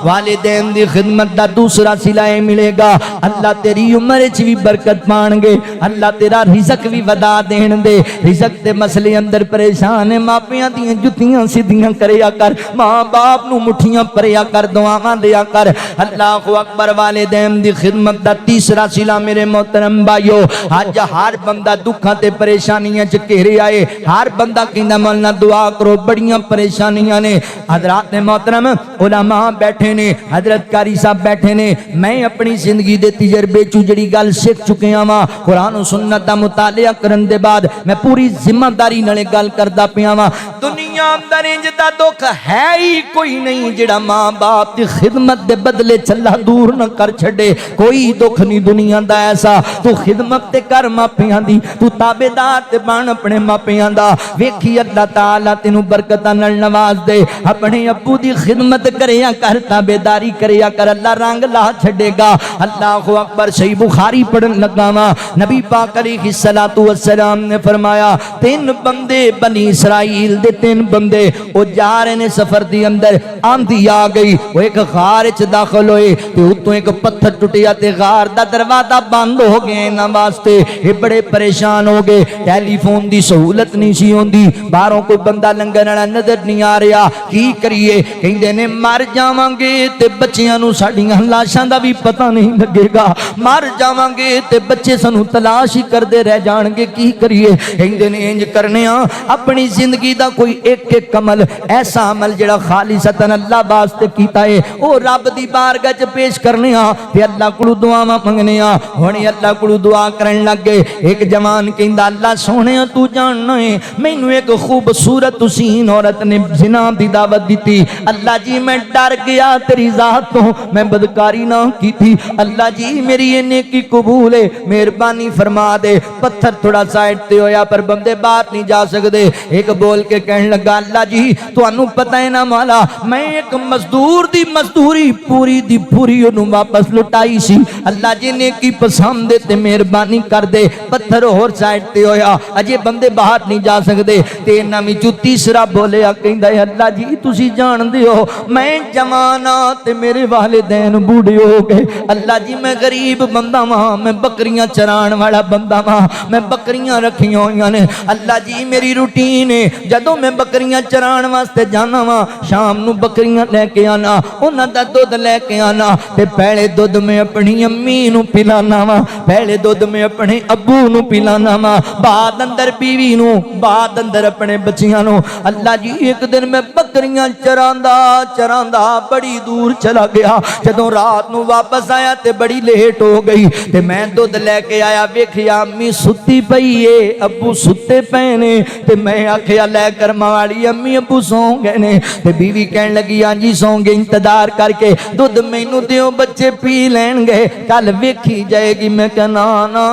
वालिदैन दी खिदमत दा दूसरा सिलाए मिलेगा अल्लाह तेरी उम्र च भी बरकत पाणगे अल्लाह तेरा रिज़क भी वधा देण दे। रिज़क दे मसले अंदर परेशान है मापियां दी जुतियां सीधियां करया कर मां बाप नू मुठियां भरिया कर दुआवां दिया कर। अल्लाह अकबर। वालिदैन दी खिदमत दा तीसरा सिला मेरे मोहतरम भाइयों अज हर बंदा दुखां ते परेशानियां च घेरे आए हर बंदा कहंदा मौलाना दुआ करो बड़ियां परेशानियां ने। हजरात ने मोहतरम उलमा बैठे ने हजरत कारी साहब बैठे ने मैं अपनी जिंदगी दे तजर्बे चू जड़ी गल सीख चुकिया वा कुरान सुन्नत दा मुतालिया करन दे बाद मैं पूरी जिम्मेदारी नाल गल करदा पिया वा। दुनिया अंदर इंज दा दुख है ही कोई नहीं जिहड़ा मां बाप दी खिदमत दे बदले चला दूर न कर छड़े। कोई दुख नहीं दुनिया दा ऐसा तू खिदमत ते कर मापियां दी तू ताबेदार ते बन अपने मापियां दा। वेखी अल्लाह ताला तेनू बरकतां नाल नवाज दे। अपने अब्बू दी खिदमत करया कर ताबेदारी करया कर अल्लाह रंग ला छड़ेगा। अल्लाह अकबर। सही बुखारी पढ़न लगा वा नबी पाक अलैहिस्सलातु वस्सलाम ने फरमाया तीन बंदे बनी इसराइल दे तीन बंदे ओ जा रहे ने सफर दी अंदर आंधी आ गई वो एक गार च दाखिल होए ते उत्तों एक पत्थर टुटिया ते गार दा दरवाजा बंद हो गया इन्हां वास्ते। ये बड़े परेशान हो गए टेलीफोन दी सहूलत नहीं सी होंदी बाहरों कोई बंदा लंघण वाला नजर नहीं आ रहा की करिए कहंदे ने मर जावांगे ते बच्चियां नू साडीआं लाशां दा भी पता नहीं लगेगा मर जावांगे ते बच्चे सानू तलाश ही करदे रह जाणगे की करिए। कहंदे ने इंज करने अपनी जिंदगी दा कोई एक एक अमल ऐसा अमल जिहड़ा खालिसतन अल्लाह वास्ते कीता है ओ रब दी बारगाह च पेश करने ते अल्लाह कोलों दुआवां मंगने हुण अल्लाह कोलों दुआ करन लग गए। एक जवान कहंदा अल्लाह सोहणे तू जानना है मैनू एक खूबसूरत हुसीन औरत ने जिना दी दावत दी अल्लाह जी मैं डर गया तेरी जात तो मैं बदकारी ना की थी अल्लाह जी मेरी ये नेकी कबूल है मेहरबानी फरमा दे। पत्थर थोड़ा साइड ते होया पर बंदे बाहर नहीं जा सकते। एक बोल के कहने लगा अल्लाह जी तुहानू पता है ना मौला मैं एक मजदूर दी मजदूरी पूरी दी पूरी ओनू वापस लुटाई सी अल्लाह जी नेकी पसंद है ते मेहरबानी कर दे। पत्थर होर साइड ते होया अजे बंदे बाहर नहीं जा सकते ते इन्हां विचों तीसरा बोलिया कहंदा है अल्लाह जी तुसी जानदे हो मैं जवान ते मेरे वालिदैन बूढ़े हो गए अल्लाह जी मैं गरीब बंदा वां मैं बकरियां चराण वाला बंदा वां मैं बकरियां रखियां होईयां ने अल्लाह जी मेरी रूटीन है जदों मैं बकरियां चराण वास्ते जाना वां शाम नू बकरियां लेके आना उन्हां दा दुध लेके आना ते पहले दुध मैं अपनी अम्मी नू पिलाना वां पहले दुध मैं अपने अब्बू नू पिलाना वां बाद अंदर बीवी नू बाद अंदर अपने बच्चियां नू। अल्लाह जी एक दिन मैं बकरियां चरांदा चरांदा बड़ी दूर चला गया जदों रात नू वापस आया ते बड़ी लेट हो गई ते मैं दुध लेके आया वेखिया अम्मी सुती पई है अब्बू सुते पे ने ते मैं आखिया लै कर्मा वाली अम्मी अब्बू सौ गए ने ते बीवी कहन लगी हां जी सौ गए इंतजार करके दुध मैनू दिओ बच्चे पी लैणगे कल वेखी जाएगी। मैं कह ना ना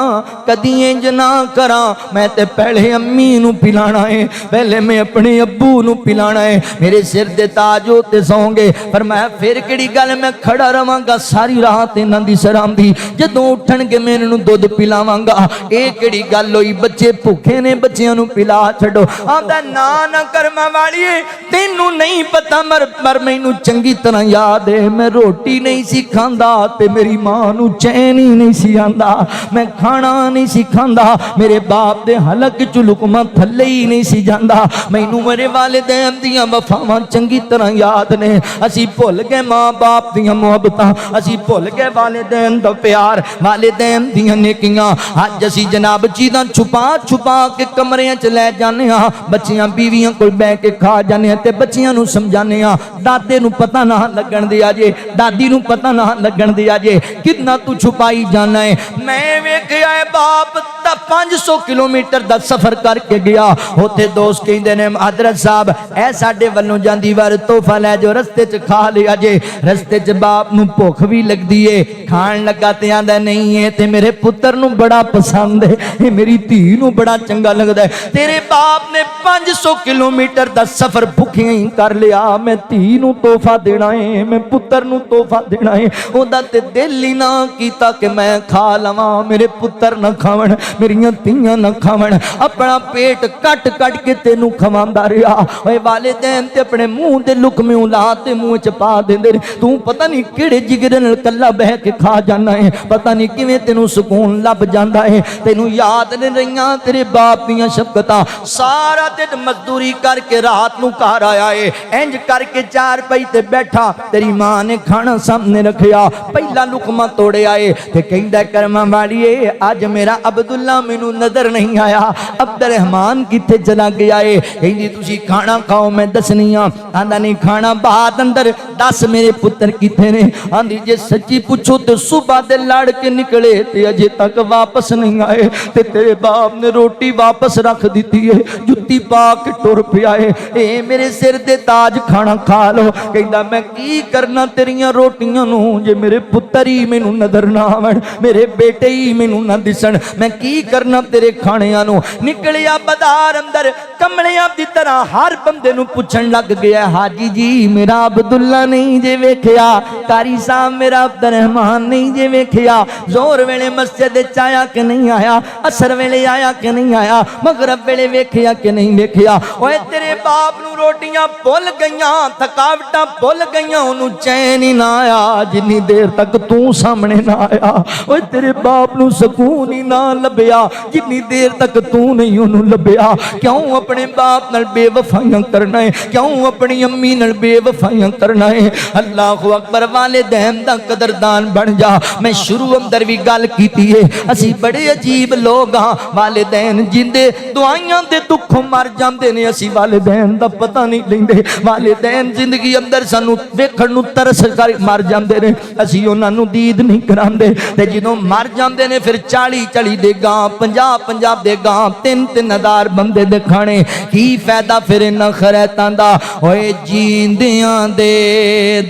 कदी इंज ना करा मैं ते पहले अम्मी नू पिलाना है पहले मैं अपने अब्बू नू पिलाना है मेरे सिर दे ताज होते सौंगे पर मैं फिर किहड़ी गल मैं खड़ा रवांगा सारी रात इन्हां दी सरांदी जदों उठणगे मैं इन्हां नू दुध पिलावांगा ये किहड़ी गल होई बच्चे भुखे ने बच्चियां नू पिला छड्डो। आंदा ना ना कर्मा वाली तैनू नहीं पता मर मैनू चंगी तरह याद है मैं रोटी नहीं सी खांदा ते मेरी मां नू चैन ही नहीं सी आंदा मैं खाना नहीं सी खांदा मेरे बाप दे हलक च लुकमा थल्ले ही नहीं सी जांदा मैनू मेरे वालिदैन दियां वफावां चंगी तरह याद ने असी भुल गए मां बाप दियां मुहब्बतां असी भुल गए वालिदैन दा प्यार वालिदैन दियां नेकियां। अज असी जनाब चीज़ां छुपा छुपा के कमरियां च लै जाने बच्चियां बीवियां कोल बैठ के खा जाने ते बच्चियां नू समझाने दादे नू पता ना लगन दिया जे दादी नू पता ना लगन दिया जे कितना तू छुपाई जाना है। मैं वेखिया बाप 500 किलोमीटर दा सफर करके गया उत्थे दोस्त कहंदे ने हजरत साहब ऐ साडे वल्लों जांदी वार तोहफा लै जो रस्ते च खा लिया जे रस्ते च बाप नू भुख भी लगदी है खाण लगा ते आंदा नहीं है ते मेरे पुत्र नू बड़ा पसंद है मेरी धी नू बड़ा चंगा लगदा है तेरे बाप ने 500 किलोमीटर दा सफर भुखियां ही कर लिया मैं धी नूं तोहफा देना है, मैं पुत्र नूं तोहफा देना है। ओदा ते दिल ही ना कीता कि मैं खा लवां, मेरे पुत्र ना खावन, मेरियां धीआं ना खावन। अपना पेट कट कट के तेनू खवांदा रहा। ओए वालिदैन ते अपने मुंह दे लुकमे ला ते मुंह च पा देंदे। तू पता नहीं किहड़े जिगरे नाल कल्ला बह के खा जाना है, पता नहीं किवें तेनू सुकून लभ जांदा है। तेनू याद नहीं रहियां तेरे बाप दियां शफकतां। सारा दिन मजदूरी करके रात नू घर आया है, इंज करके चार पई ते बैठा, तेरी मां ने खाना सामने रखिया, पहला लुकमा तोड़े आए ते कहंदा करमां वालीए अज मेरा अब्दुल्ला मैनू नजर नहीं आया, अब्दुल रहमान किथे चला गया है। कहंदी तुसी खाना खाओ मैं दसनी आ। आंदा नहीं खाना बात अंदर दस मेरे पुत्र किथे ने। आंदी जे सच्ची पूछो तो सुबह दे लड़ के निकले ते अजे तक वापस नहीं आए, ते तेरे बाप ने रोटी वापस रख दी है, जुत्ती पा के टुर पिया है। ए मेरे सिर दे ताज खाना खा लो। कहंदा मैं की करना तेरियां रोटियां नू, जे मेरे पुत्र ही मैनू नजर ना आवन, मेरे बेटे ही मैनू ना दिसन, मैं की करना तेरे खाणियां नू। निकलिया बाजार अंदर कमलियां दी तरह हर बंदे नू पुछण लग गया, हाजी जी मेरा अब्दुल्ला नहीं जे वेखिया, कारी साहब मेरा अब्दुल रहमान नहीं जे वेखिया, जोर वेले मस्जिद च आया कि नहीं आया, असर वेले आया कि नहीं आया, मगरब वेले वेखिया कि नहीं वेखिया। ओए तेरे बाप नू रोटियां भुल गईयां, थकावटां भुल गईयां, ओनू चैन ही ना आया जिन्नी देर तक तू सामने ना आया। ओए तेरे बाप नू सुकून ही ना लभ्या जिन्नी देर तक तू नहीं ओनू लभ्या। क्यों अपने बाप नाल बेवफाइयां करना है, क्यों अपनी अम्मी नाल बेवफाइयां करना है। अल्लाह अकबर, वालिदैन दा कदरदान बन जा। मैं शुरू अंदर भी गल कीती है, असी बड़े अजीब लोग हाँ। वालिदैन जिंदे दुआइयां दे दुखों मर जाते ने, असी वालिदैन दा पता नहीं लेंदे। वालिदैन जिंदगी अंदर सानू वेखण नू तरस कर मर जाते ने, असी उन्हां नू दीद नहीं करांदे। ते जदों मर जाते ने फिर 40-40 दे गां, 50-50 दे गां, 3-3 हज़ार बंदे दे खाने, की फायदा फिर इन्हां खैरातां दा। ओए जींदियां दे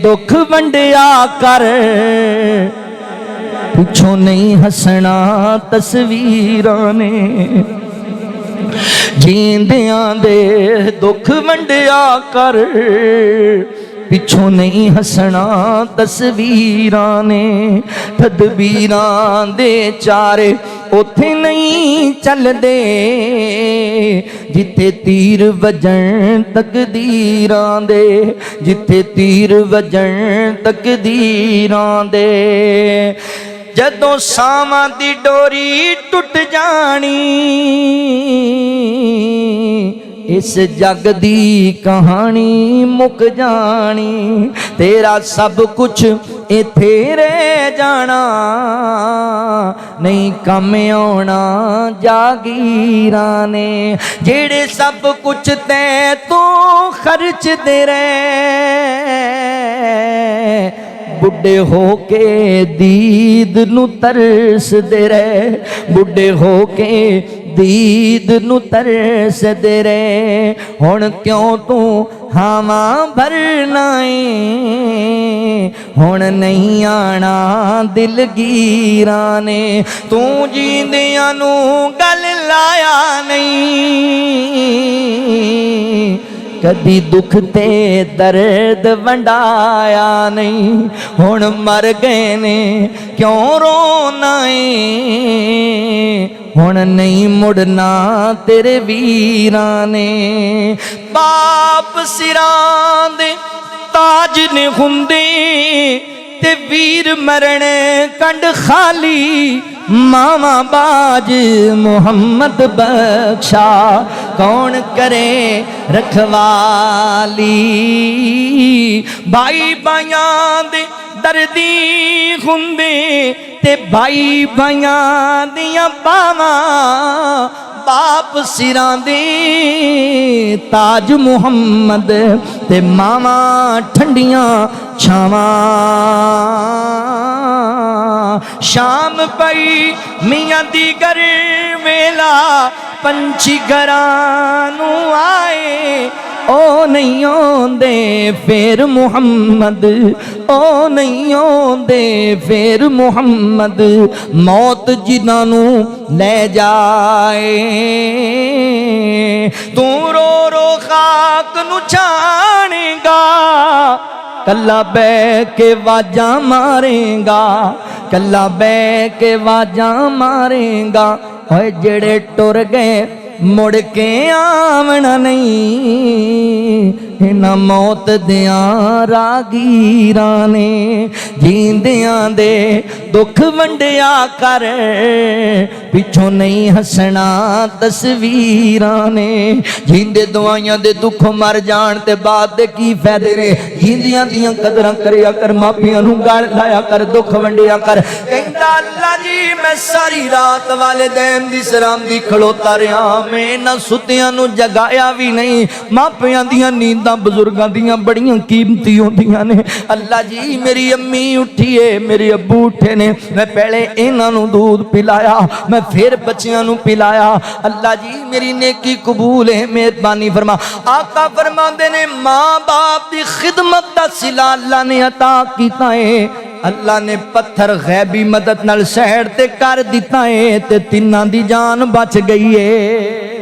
दुख वंडिया कर, पिछों नहीं हसना तस्वीरां ने। जींदियां दे दुख वंडिया कर, पिछों नहीं हसना तस्वीरां ने। तदबीरां दे चारे उथे नहीं चलदे, जिथे तीर वजन तकदीरां दे, जिथे तीर वजन तकदीरां दे। जदों सावां दी डोरी टुट जानी, इस जग दी कहानी मुक जानी। तेरा सब कुछ इथे रह जाना, नहीं कम आना जागीरां ने। जेड़े सब कुछ तै तो खर्चदे रहे, बुढ़े हो के दीद नू तरसदे रहे, बुढ़े हो के दीद नू तरसदे रहे। हुण क्यों तू हावा भरना है, हुण नहीं आना दिलगीरां ने। तू जींदियां नू गल लाया नहीं, कदी दुख ते दर्द वंडाया नहीं। हुण मर गए ने क्यों रोना है, हुण नहीं मुड़ना तेरे वीरां ने। बाप सिरां दे ताज ने हुंदे, ते वीर मरण कंड खाली। मामा बाज मोहम्मद बख्शा, कौन करे रखवाली। भाई भाइयां दे दर्दी हुंदे, ते भाई भाइयां दियां बावां। बाप सिरां दे ताज मुहम्मद, ते मावा ठंडियां छावां। शाम पई मियां दी घर वेला, पंछी घरां नू आए। ओ नहीं आंदे फिर मुहम्मद, ओ नहीं आंदे फिर मुहम्मद, मौत जिन्हां ले जाए। तू रो रो खाक नू छाणेगा, कल्ला बह के वाजा मारेगा, कल्ला बह के वाजा मारेगा। ओए जेड़े टुर गए मुड़ के आवना नहीं, इन्हां मौत दियां रागीरां ने जींदियां दे दुख वंडिया कर, पिछों नहीं हसना तस्वीरां ने। जींदे दुआइयां दे दुख मर जान ते बाद दे की फायदे ने, जींदियां दियां कदरां करिया कर, मापियां नूं गल लाया कर, दुख वंडिया कर। कहंदा अल्लाह जी मैं सारी रात वालिदैन दी सरामदी खलोता रहा, मैं इन्हां सुत्तियां नूं जगाया भी नहीं। मापियां दियां नींदां बुजुर्गां दियां बड़ियां कीमती होंदियां ने। अल्लाह जी मेरी अम्मी उठी है, मेरे अब्बू उठे ने, मैं पहले इन्हां नूं दूध पिलाया, मैं फिर बच्चियां नूं पिलाया। अल्लाह जी मेरी नेकी कबूल है, मेहरबानी फरमा। आका फरमांदे ने मां बाप की खिदमत दा सिला अल्लाह ने अता कीता है। अल्लाह ने पत्थर गैबी मदद नाल शहर ते कर दिता है ते तिन्हां दी जान बच गई है।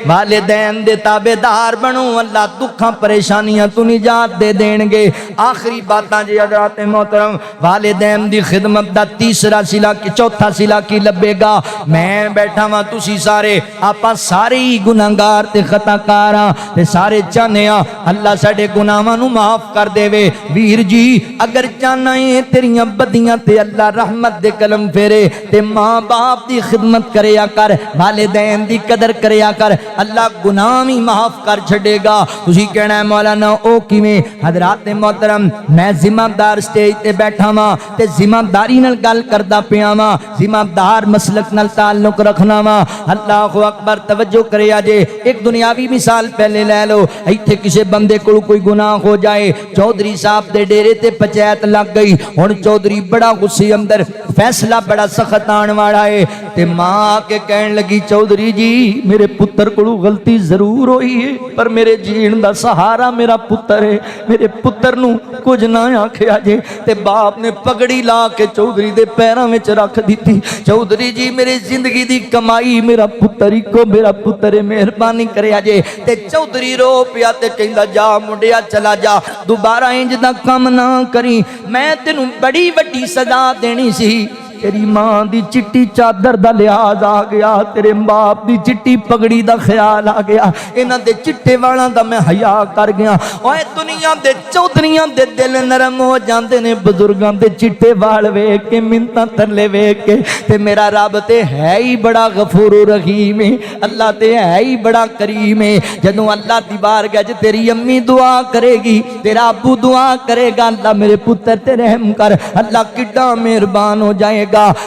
वालिदैन दे ताबेदार बनो, अल्लाह दुखा परेशानियां तू निजात दे देंगे। आखिरी बातां जी हज़रात मोहतरम, वालिदैन दी खिदमत दा तीसरा सिला की चौथा सिला की लभेगा। मैं बैठा वां, तुसी सारे आपां सारे ही गुनाहगार ते खताकार हां ते सारे चाहने आ अल्लाह साडे गुनाहां नूं माफ कर देवे। वीर जी अगर चाहना है तेरियां बदियां ते अल्लाह रहमत दे कलम फेरे ते मां बाप दी खिदमत करया कर, वालिदैन दी कदर करया कर, अल्लाह गुनाह भी माफ कर छड़ेगा। तुसी कहना है मौलाना ओ किवें? हजरात मोहतरम मैं जिम्मेदार स्टेज ते बैठा वां ते जिम्मेदारी नाल गल करदा पिया वां, जिम्मेदार मसलक नाल ताल्लुक रखना वां। अल्लाहु अकबर, तवज्जो करिया जे। एक दुनियावी मिसाल पहले ले लो, इत्थे किसी बंदे कोल कोई गुनाह हो जाए, चौधरी साहब दे डेरे ते पंचायत लग गई, हुण चौधरी बड़ा गुस्से अंदर, फैसला बड़ा सख्त आने वाला है ते मां आके कहन लगी चौधरी जी मेरे पुत्र को गलती जरूर हुई है पर मेरे जीण दा सहारा मेरा पुत्र है, मेरे पुत्र नूं कुछ ना आखिया जे। ते बाप ने पगड़ी ला के चौधरी दे पैरां विच रख दी। चौधरी जी मेरी जिंदगी दी कमाई मेरा पुत्र ही को मेरा पुत्र है, मेहरबानी करिया जे। ते चौधरी रो पिया ते कहंदा जा मुंडिया चला जा, दोबारा इंज दा काम ना करी, मैं तेनू बड़ी वड्डी सजा देनी सी। तेरी मां दी चिट्टी चादर दा लिहाज आ गया, तेरे बाप दी चिट्टी पगड़ी दा ख्याल आ गया, इन्हां दे चिट्टे वालां दा मैं हया कर गया। ओए दुनिया दे चौधरियां दे दिल नरम हो जांदे ने बुजुर्गां दे चिट्टे वाल वेख के, मिन्नतां तरले वेख के। ते मेरा रब ते है ही बड़ा गफूर रहीम है, अल्लाह ते है ही बड़ा करीम है। जदों अल्लाह दी बारगाह च तेरी अम्मी दुआ करेगी, तेरा अब्बू दुआ करेगा, अल्लाह मेरे पुत्र ते रहम कर, अल्लाह किड्डा मेहरबान हो जाएगा।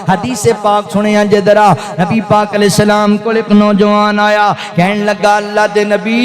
हदीस पाक सुने जरा, नबी पाक अलैहिस्सलाम को एक नौजवान आया, कहने लगा अल्लाह दे नबी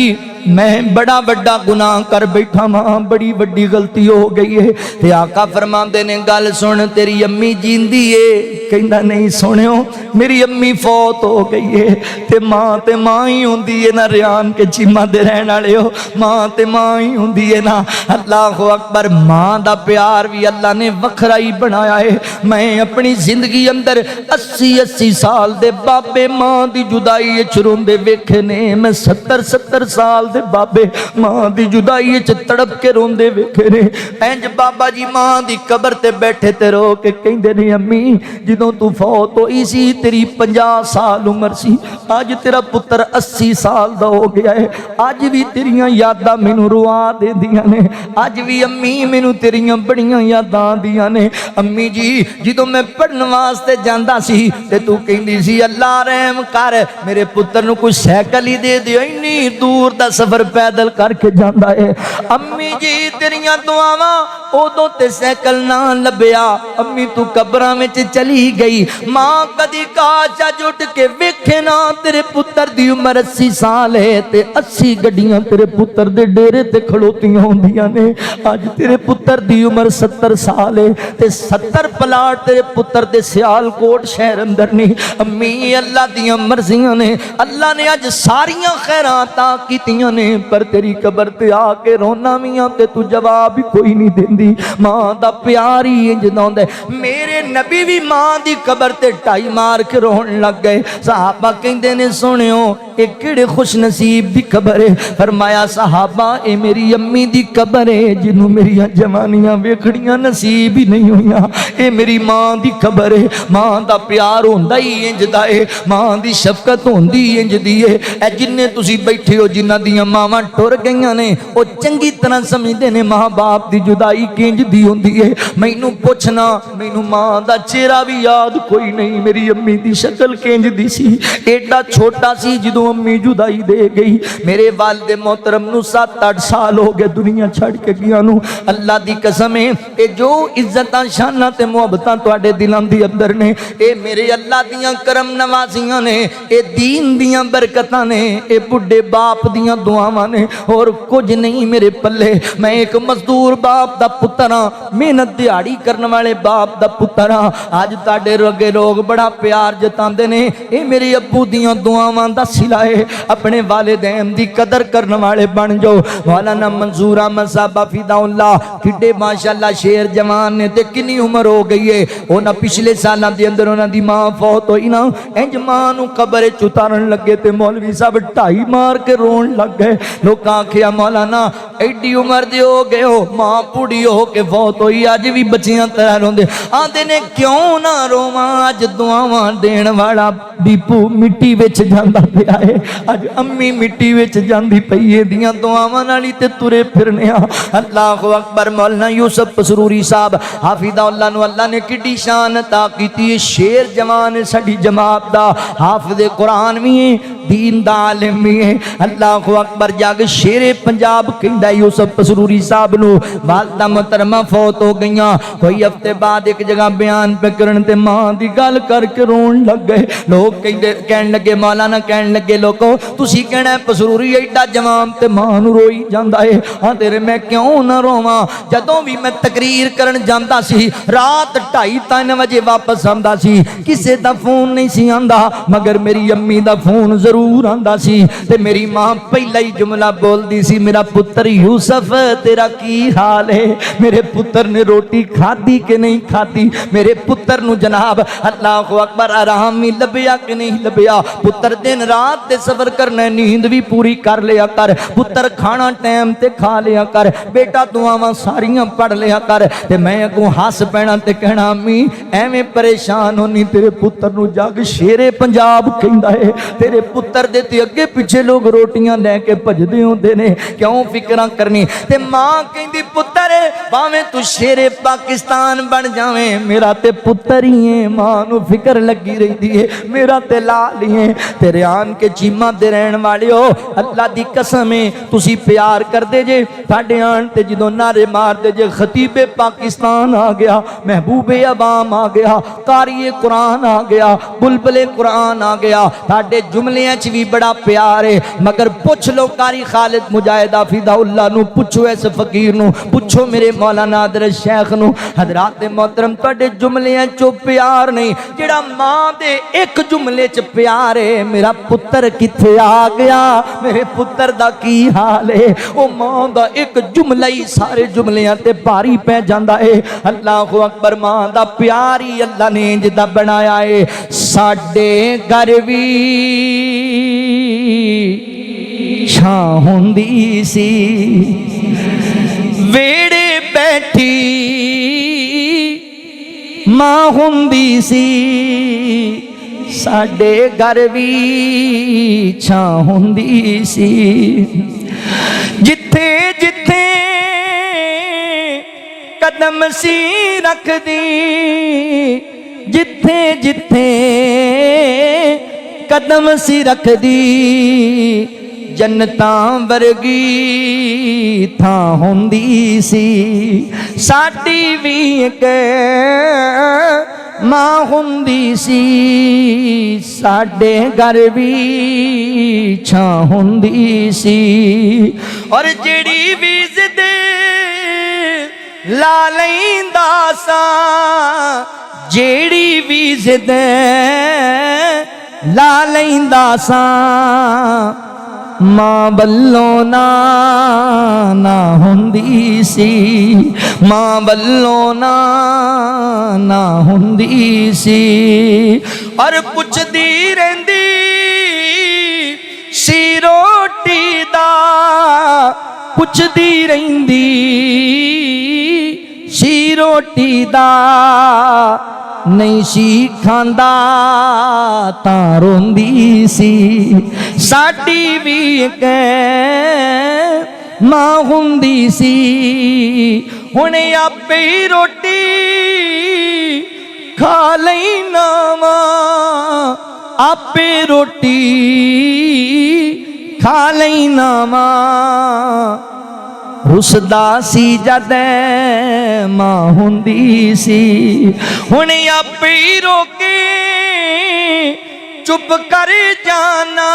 मैं बड़ा बड़ा गुनाह कर बैठा मां, बड़ी बड़ी गलती हो गई है। ते आका फरमांदे ने गल सुन तेरी अम्मी जींदी है? कहंदा नहीं सुनियो मेरी अम्मी फौत हो गई है। ते मां ही होंदी है ना, रियान के चीमा दे रहन वाले हो, मां ते मां ही होंदी है ना। अल्लाहु अकबर, मां दा प्यार भी अल्लाह ने वखरा ही बनाया है। मैं अपनी जिंदगी अंदर 80-80 साल दे बाबे मां दी जुदाई विच रोंदे वेखे ने, मैं 70-70 साल दे बाबे मां दी जुदाई च तड़प के रोंदे वेखे ने। इंज बाबा जी मां दी कबर ते बैठे ते रो के कहंदे ने अम्मी जदों तू फौत होई सी तेरी 50 साल उम्र सी, अज तेरा पुत्र 80 साल दा हो गया है। अज भी तेरियां यादां मैनू रुआ देंदियां ने, अज भी अम्मी मैनू तेरियां बड़ियां यादां आंदियां ने। अम्मी जी जदों मैं पढ़न वास्ते जांदा सी ते तू कहंदी सी अल्लाह रहम कर मेरे पुत्र नू कोई साइकिल ही दे दे, इन्नी दूर दा सफर पैदल करके जाता है। अम्मी जी तेरियां दुआवां उदों ते साइकिल ना लभ्या, अम्मी तू कब्रां विच चली गई। मां कदी काचा जुट के वेखे ना तेरे पुत्र दी उम्र 80 साल है ते 80 गड्डियां तेरे पुत्र दे डेरे ते खड़ोतियां होंदियां ने। अज तेरे पुत्र दी उम्र 70 साल है ते 70 प्लाट तेरे पुत्र दे सियालकोट शहर अंदर नहीं। अम्मी अल्लाह दियां मर्जियां ने, अल्लाह ने अज सारियां खैरातां कीतियां ने, पर तेरी कबर ते आके रोना भी आ ते तू जवाब ही कोई नहीं देंदी। मां दा प्यार ही इंज दा हुंदा है। मेरे नबी भी मां दी कबर ते ढाई मार के रोन लग गए। सहाबा कहंदे ने सुनियो ये किहड़े खुश नसीब दी कबर है। फरमाया सहाबा ये मेरी अम्मी दी कबर है जिन्हों मेरिया जवानियां वेखड़ियां नसीब ही नहीं हुई। ये मेरी मां दी कबर है। मां दा प्यार होंदा ही इंज दा है, मां दी शफकत होंदी इंज दी है। ए जिन्ने तुसी बैठे हो जिन्हां दियां मावां टुर गईयां ने वो चंगी तरह समझदे ने मां बाप दी जुदाई किंज दी होंदी है। मैनू पुछना मैनू मां दा चेहरा भी याद कोई नहीं, मेरी अम्मी दी शक्ल किंज दी सी। एडा छोटा सी जदों अम्मी जुदाई दे गई। मेरे वालिद मोहतरम नू 7-8 साल हो गए दुनिया छड़ के गया नू। अल्लाह दी कसम है ये जो इज्जतां शानां ते मुहब्बतां तुहाडे दिलां दे अंदर ने ये मेरे अल्लाह दियां करम नवाजियां ने, ये दीन दियां बरकतां ने, ये बुढ़े बाप दियां दुआवां ने और कुछ नहीं मेरे पल्ले। मैं एक मजदूर बाप दा पुत्तर हाँ, मेहनत दिहाड़ी करने वाले बाप दा पुत्तर हाँ। अज तुहाडे अगे लोग बड़ा प्यार जतांदे ने, ये मेरे अब्बू दियां दुआवां दा सिला है। अपने वालिदैन दी कदर करने वाले बन जाओ। मौलाना मंसूर अहमद साहब फिदाउल्लाह किड्डे माशाअल्लाह शेर जवान ने ते कितनी उम्र हो गई है। उन्हां पिछले सालां दे अंदर उन्हां दी मां फौत होई ना, इंज मां नूं कब्र च उतारन लगे ते मौलवी साहब ढाई मार के रोन लग गए। लोकां आखिया मौलाना एडी उम्र दे हो गए हो, मां बूढ़ी हो के फौत होई, अज भी बच्चियां तरह रोंदे। आंदे ने क्यों ना रोवां, अज दुआवां देण वाला दीपू मिट्टी विच जांदा पिया है। अज अम्मी मिट्टी विच जांदी पई है, दियां दुआवां नाल ही ते तुरे फिरने आ। अल्लाहु अकबर। मौलाना यूसुफ पसरूरी साहब हाफिज़हुल्लाह नु अल्लाह ने किड्डी शान अता कीती है। शेर जवान है साडी जमात दा, हाफिज़े कुरान भी है, दीन दा आलिम भी है। अल्लाहु अकबर। जग शेरे पंजाब कहंदा यूसुफ पसरूरी साहब नु वालदा मोहतरमा फौत हो गईयां। कोई हफ्ते बाद एक जगह बयान पे करन ते मां दी गल करके रोन लग गए। लोग कहन लगे मौलाना कहन लगे लोगो तुसी कहना पसरूरी एडा जवान ते मां नू रोई जांदा है। हाँ तेरे मैं क्यों ना रोवां, जदों भी मैं तकरीर करन जांदा सी रात 2:30-3 बजे वापस आंदा सी, किसे दा फोन नहीं सी आंदा मगर मेरी अम्मी दा फोन जरूर आंदा सी। ते मेरी मां पहला ही जुमला बोलदी सी, मेरा पुत्र यूसुफ तेरा की हाल है, मेरे पुत्र ने रोटी खाधी कि नहीं खाधी, मेरे पुत्र नू जनाब अल्लाहु अकबर आराम ही लभया कि नहीं लभया। पुत्र दिन रात दे सबर करना, नींद भी पूरी कर लिया कर, पुत्र खाना टाइम ते खा लिया कर, बेटा दुआवां सारियां पढ़ लिया कर। ते मैं अगों हस पैना ते कहना अम्मी एवें परेशान होनी, तेरे पुत्र नू जग शेरे पंजाब कहंदा है, तेरे पुत्र दे ते अगे पिछे लोग रोटियां लैके भजदे होंदे ने, क्यों फिक्रां करनी। ते मां कहंदी पुत्र भावें तू शेरे पाकिस्तान बन जावें मेरा ते पुत्र ही है। मां नू फिक्र लगी रहिंदी है मेरा ते लाल ही है। तेरे आन के चीमा दे रहन वाले हो, अल्लाह दी कसम है तुसी प्यार करदे जे, साडे आन ते जदों नारे मारदे जे खतीबे पाकिस्तान आ गया, महबूबे अवाम आ गया, कारिए कुरान आ गया, बुलबुले कुरान आ गया, साडे जुमलियां च भी बड़ा प्यार है। मगर पुछ लो कारी खालिद मुजाहिद हाफिज़हुल्लाह नू, पुछो इस फकीर नू, पुछो मेरे मौलाना हज़रत शेख नू, हज़रात मोहतरम तुहाडे जुमलियां चो प्यार नहीं जेड़ा मां दे एक जुमले च प्यार है। मेरा पुत्र किथे आ गया, मेरे पुत्र दा की हाल है, ओ मां दा एक जुमला ही सारे जुमलियां ते भारी पै जांदा है। अल्लाहु अकबर। मां दा प्यार ही अल्लाह ने जिदा बनाया है। साडे घर भी छां हुंदी सी, वेड़े बैठी मां हुंदी सी, साडे घर भी छां हुंदी सी, जिथे जिथे कदम सी रखदी, जिथे जिथे कदम सी रखदी, जन्नतां वर्गी थां हुंदी सी, साडी भी एक मां हुंदी सी, साडे घर भी छां हुंदी सी। और जेड़ी भी जिद ला लैंदा सा, जेड़ी भी जिद ला लैंदा सा, मां बल्लों ना हुंदी सी, मां बल्लों ना हुंदी सी। और पुछदी रहिंदी सी रोटी दा, पुछदी रहिंदी सी रोटी दा, नहीं सी खांदा तां रोंदी सी। साडी भी एक मां हुंदी सी, हुण आपे ही रोटी खा लैना वा, आपे रोटी खा लैना वा। रुसदा सी जदे मां हुंदी सी, हुण आपे रोके चुप कर जाना,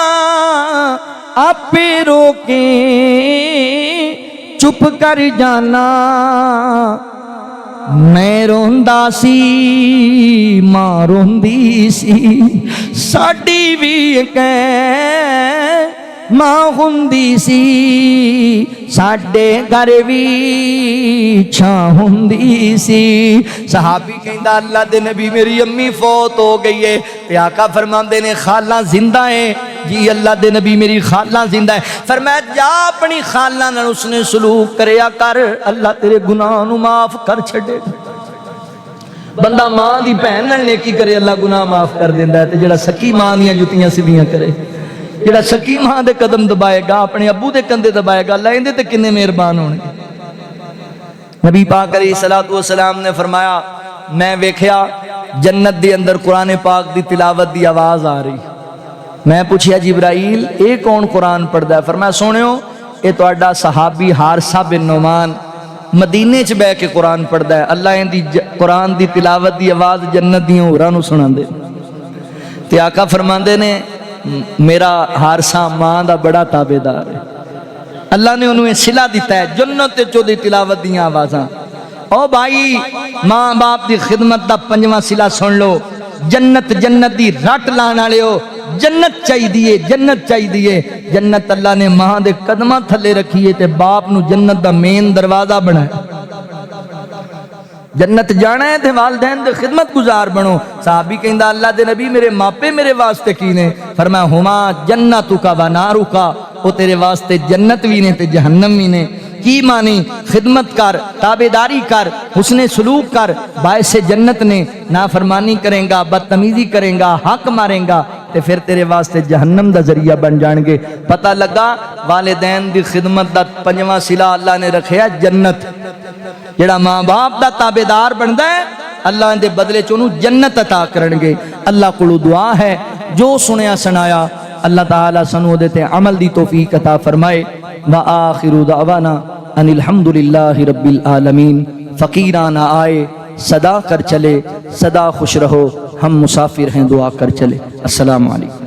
आपे रोके चुप कर जाना। मैं रोंदा सी मां रोंदी सी, साडी भी एक मां हुंदी सी। साडे घर भी छां हुंदी सी। सहाबी कहंदा अल्लाह दे नबी मेरी अम्मी फौत हो गई है, ते आका फरमांदे ने खाला जिंदा है। जी अल्लाह दे नबी मेरी खाला जिंदा है। फरमाया जा अपनी खाला नाल उसने सलूक करया कर, अल्लाह तेरे गुनाह नू माफ कर छड़े। बंदा मां दी भैन नाल नेकी करे अल्लाह गुनाह माफ कर देंदा है, ते जेड़ा सकी मां दियां जुतियां सीधियां करे, जेड़ा सकी मां दे कदम दबाएगा, अपने अबू दे कंधे दबाएगा, अल्लाह इहदे ते किन्ने मेहरबान होणगे। नबी पाक अलैहिस्सलातु वस्सलाम ने फरमाया मैं वेख्या जन्नत दे अंदर कुरान पाक दी तिलावत दी आवाज आ रही। मैं पूछया जिब्राइल ये कौन कुरान पढ़दा है? फरमाया सुनियो ये तुहाडा सहाबी हारसा बिन नोमान मदीने च बह के कुरान पढ़दा है। अल्लाह इहदी कुरान दी तिलावत दी आवाज जन्नत दी होरां नूं सुणांदे। ते आका फरमांदे ने मेरा हारसा मां दा बड़ा ताबेदार है, अल्लाह ने उन्हें सिला दिता है जन्नत चोदी तिलावत दियां आवाज़ां। ओ भाई मां बाप की खिदमत का पंजवां सिला सुन लो, जन्नत जन्नत दी रट लाने वाले हो, जन्नत चाहिए जन्नत चाहिए। जन्नत अल्लाह ने मां दे कदमां थले रखी है, ते बाप नू जन्नत दा मेन दरवाजा बनाया। जन्नत जाना है तो वालदैन दे खिदमत गुजार बनो। साहबी कहंदा अल्लाह दे नबी मेरे मापे मेरे वास्ते की ने? फरमाया हुमा जन्नतुका व नारुका, वो तेरे वास्ते जन्नत भी ने ते जहन्नम भी ने। की मानी खिदमत कर, ताबेदारी कर, हुस्ने सलूक कर, बायसे जन्नत ने। नाफरमानी करेंगा, बदतमीजी करेंगा, हक मारेंगा ते फिर तेरे वास्ते जहन्नम दा जरिया बन जाएंगे। पता लगा वालिदैन दी खिदमत दा पंजवां सिला अल्लाह ने रखिया जन्नत। जेड़ा मां बाप दा ताबेदार बनता है अल्लाह दे बदले च उन्होंने जन्नत अता करनगे। अल्लाह कोलों दुआ है जो सुनया सुनाया अल्लाह ताला सानू उहदे ते अमल दी तौफीक अता फरमाए। व आखिरु दावाना अनिल हम्दुलिल्लाहि रब्बिल आलमीन। फ़कीराना आए सदा कर चले, सदा खुश रहो, हम मुसाफिर हैं दुआ कर चले। अस्सलामु अलैकुम।